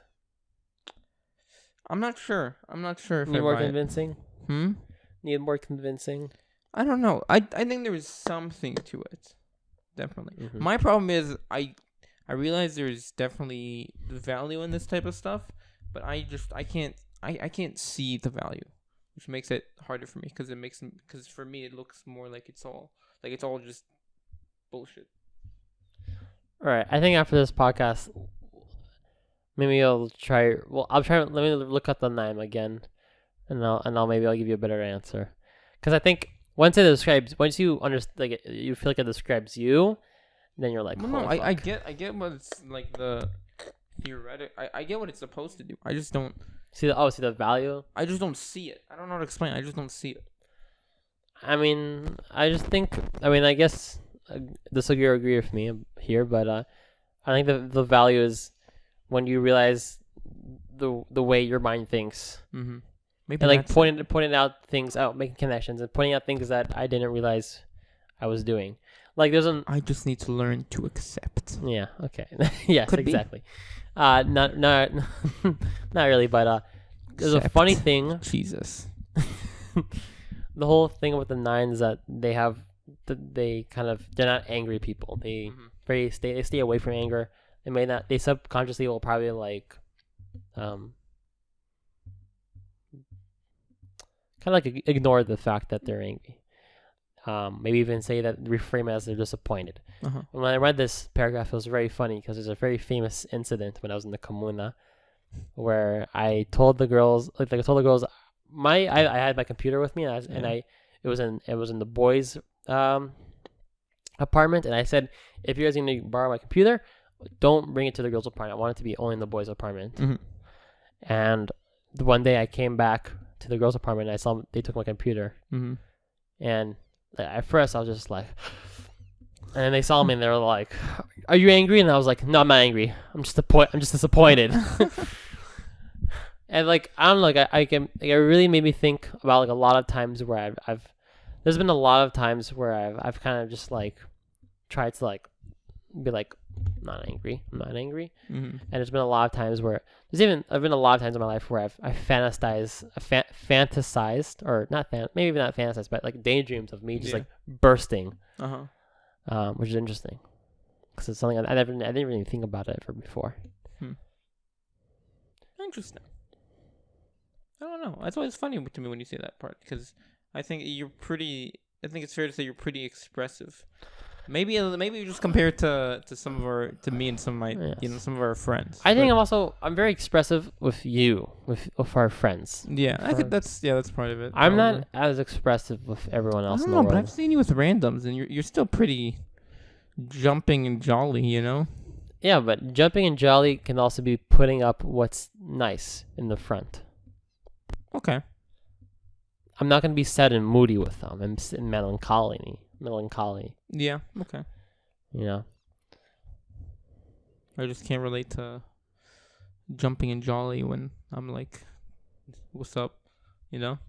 I'm not sure if Need more convincing? It. Need more convincing? I don't know. I think there is something to it. Definitely. My problem is I realize there's definitely value in this type of stuff, but I can't see the value, which makes it harder for me because for me it looks more like it's all just bullshit. All right, I think after this podcast, maybe I'll try. Well, I'll try. Let me look up the name again, and I'll give you a better answer. Because I think once you understand, you feel like it describes you, then you're like, no, I get what it's the theoretic. I get what it's supposed to do. I just don't see the value. I just don't see it. I don't know how to explain. I just don't see it. I mean, I just think. I mean, I guess this will agree with me here, but I think the value is when you realize the way your mind thinks, maybe, and pointing out things out, making connections, and pointing out things that I didn't realize I was doing. I just need to learn to accept. Yeah. Okay. Yes. Could exactly. Not really, but there's a funny thing. Jesus. The whole thing with the nines that they have, they're not angry people. They they stay away from anger. They subconsciously will probably ignore the fact that they're angry. Maybe even reframe it as they're disappointed. When I read this paragraph, it was very funny because there's a very famous incident when I was in the Comuna where I told the girls, I had my computer with me, it was in the boys' apartment, and I said, if you guys are going to borrow my computer, don't bring it to the girls' apartment. I want it to be only in the boys' apartment. And one day I came back to the girls' apartment and I saw they took my computer. And at first I was just like, and then they saw me and they were like, "Are you angry?" And I was like, "No, I'm not angry. I'm just disappointed." And I don't know, it really made me think about a lot of times where there's been a lot of times where I've kind of just tried to be not angry. I'm not angry. Mm-hmm. And there's been a lot of times where I've been a lot of times in my life where I've fantasized, or maybe not fantasized, but like daydreams of me just like bursting, which is interesting because it's something I didn't really think about it ever before. Interesting. I don't know. It's always funny to me when you say that part because I think it's fair to say you're pretty expressive. Maybe just compared to me and some of my some of our friends. I think I'm very expressive with our friends. Yeah, I think that's part of it. I'm not as expressive with everyone else. I don't know, but I've seen you with randoms, and you're still pretty jumping and jolly, you know. Yeah, but jumping and jolly can also be putting up what's nice in the front. Okay. I'm not gonna be sad and moody with them. I'm melancholy. Yeah. Okay. You know. I just can't relate to jumping and jolly when I'm like, "What's up?" You know.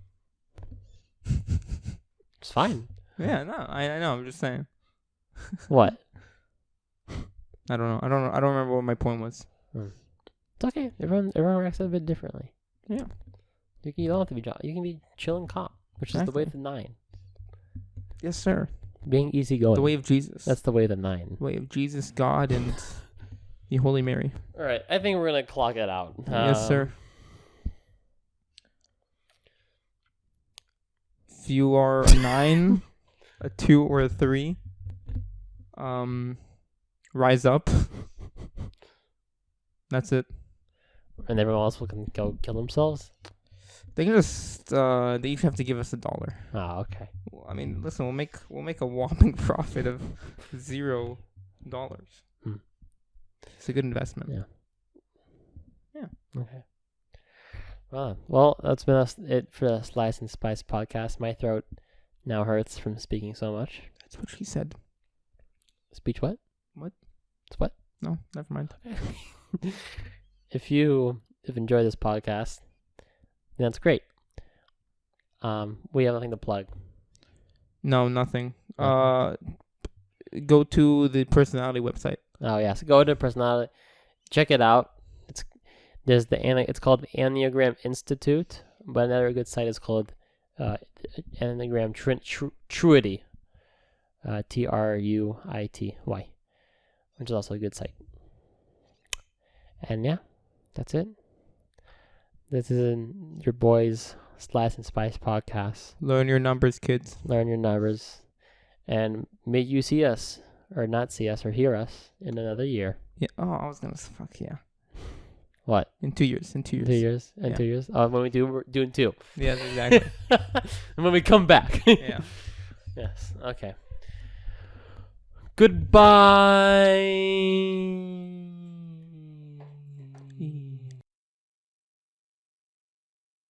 It's fine. Yeah. No. I know. I'm just saying. What? I don't know. I don't remember what my point was. It's okay. Everyone reacts a bit differently. Yeah. You don't have to be jolly. You can be chill and calm, which is the way of the 9. Yes, sir. Being easygoing. The way of Jesus. That's the way of the 9. The way of Jesus, God, and the Holy Mary. All right. I think we're going to clock it out. Yes, sir. If you are a 9, a 2, or a 3, rise up. That's it. And everyone else will go kill themselves? They can just they each have to give us $1. Oh, okay. Well, I mean, listen, we'll make a whopping profit of $0. It's a good investment. Yeah. Okay. Well, that's been it for the Slice and Spice podcast. My throat now hurts from speaking so much. That's what she said. Speech what? What? It's what? No, never mind. If you've enjoyed this podcast, then that's great. We have nothing to plug. No, nothing. Go to the personality website. Oh yeah, so go to personality, check it out. It's called the Enneagram Institute, but another good site is called Enneagram Truity, Truity, which is also a good site. And yeah, that's it. This is your boys' Slice and Spice podcast. Learn your numbers, kids. Learn your numbers. And may you see us, or not see us, or hear us in another year. Yeah. Oh, I was going to fuck yeah. What? In 2 years. In 2 years. 2 years? In 2 years? Oh, when we're doing 2. Yes, exactly. And when we come back. Yeah. Yes. Okay. Goodbye.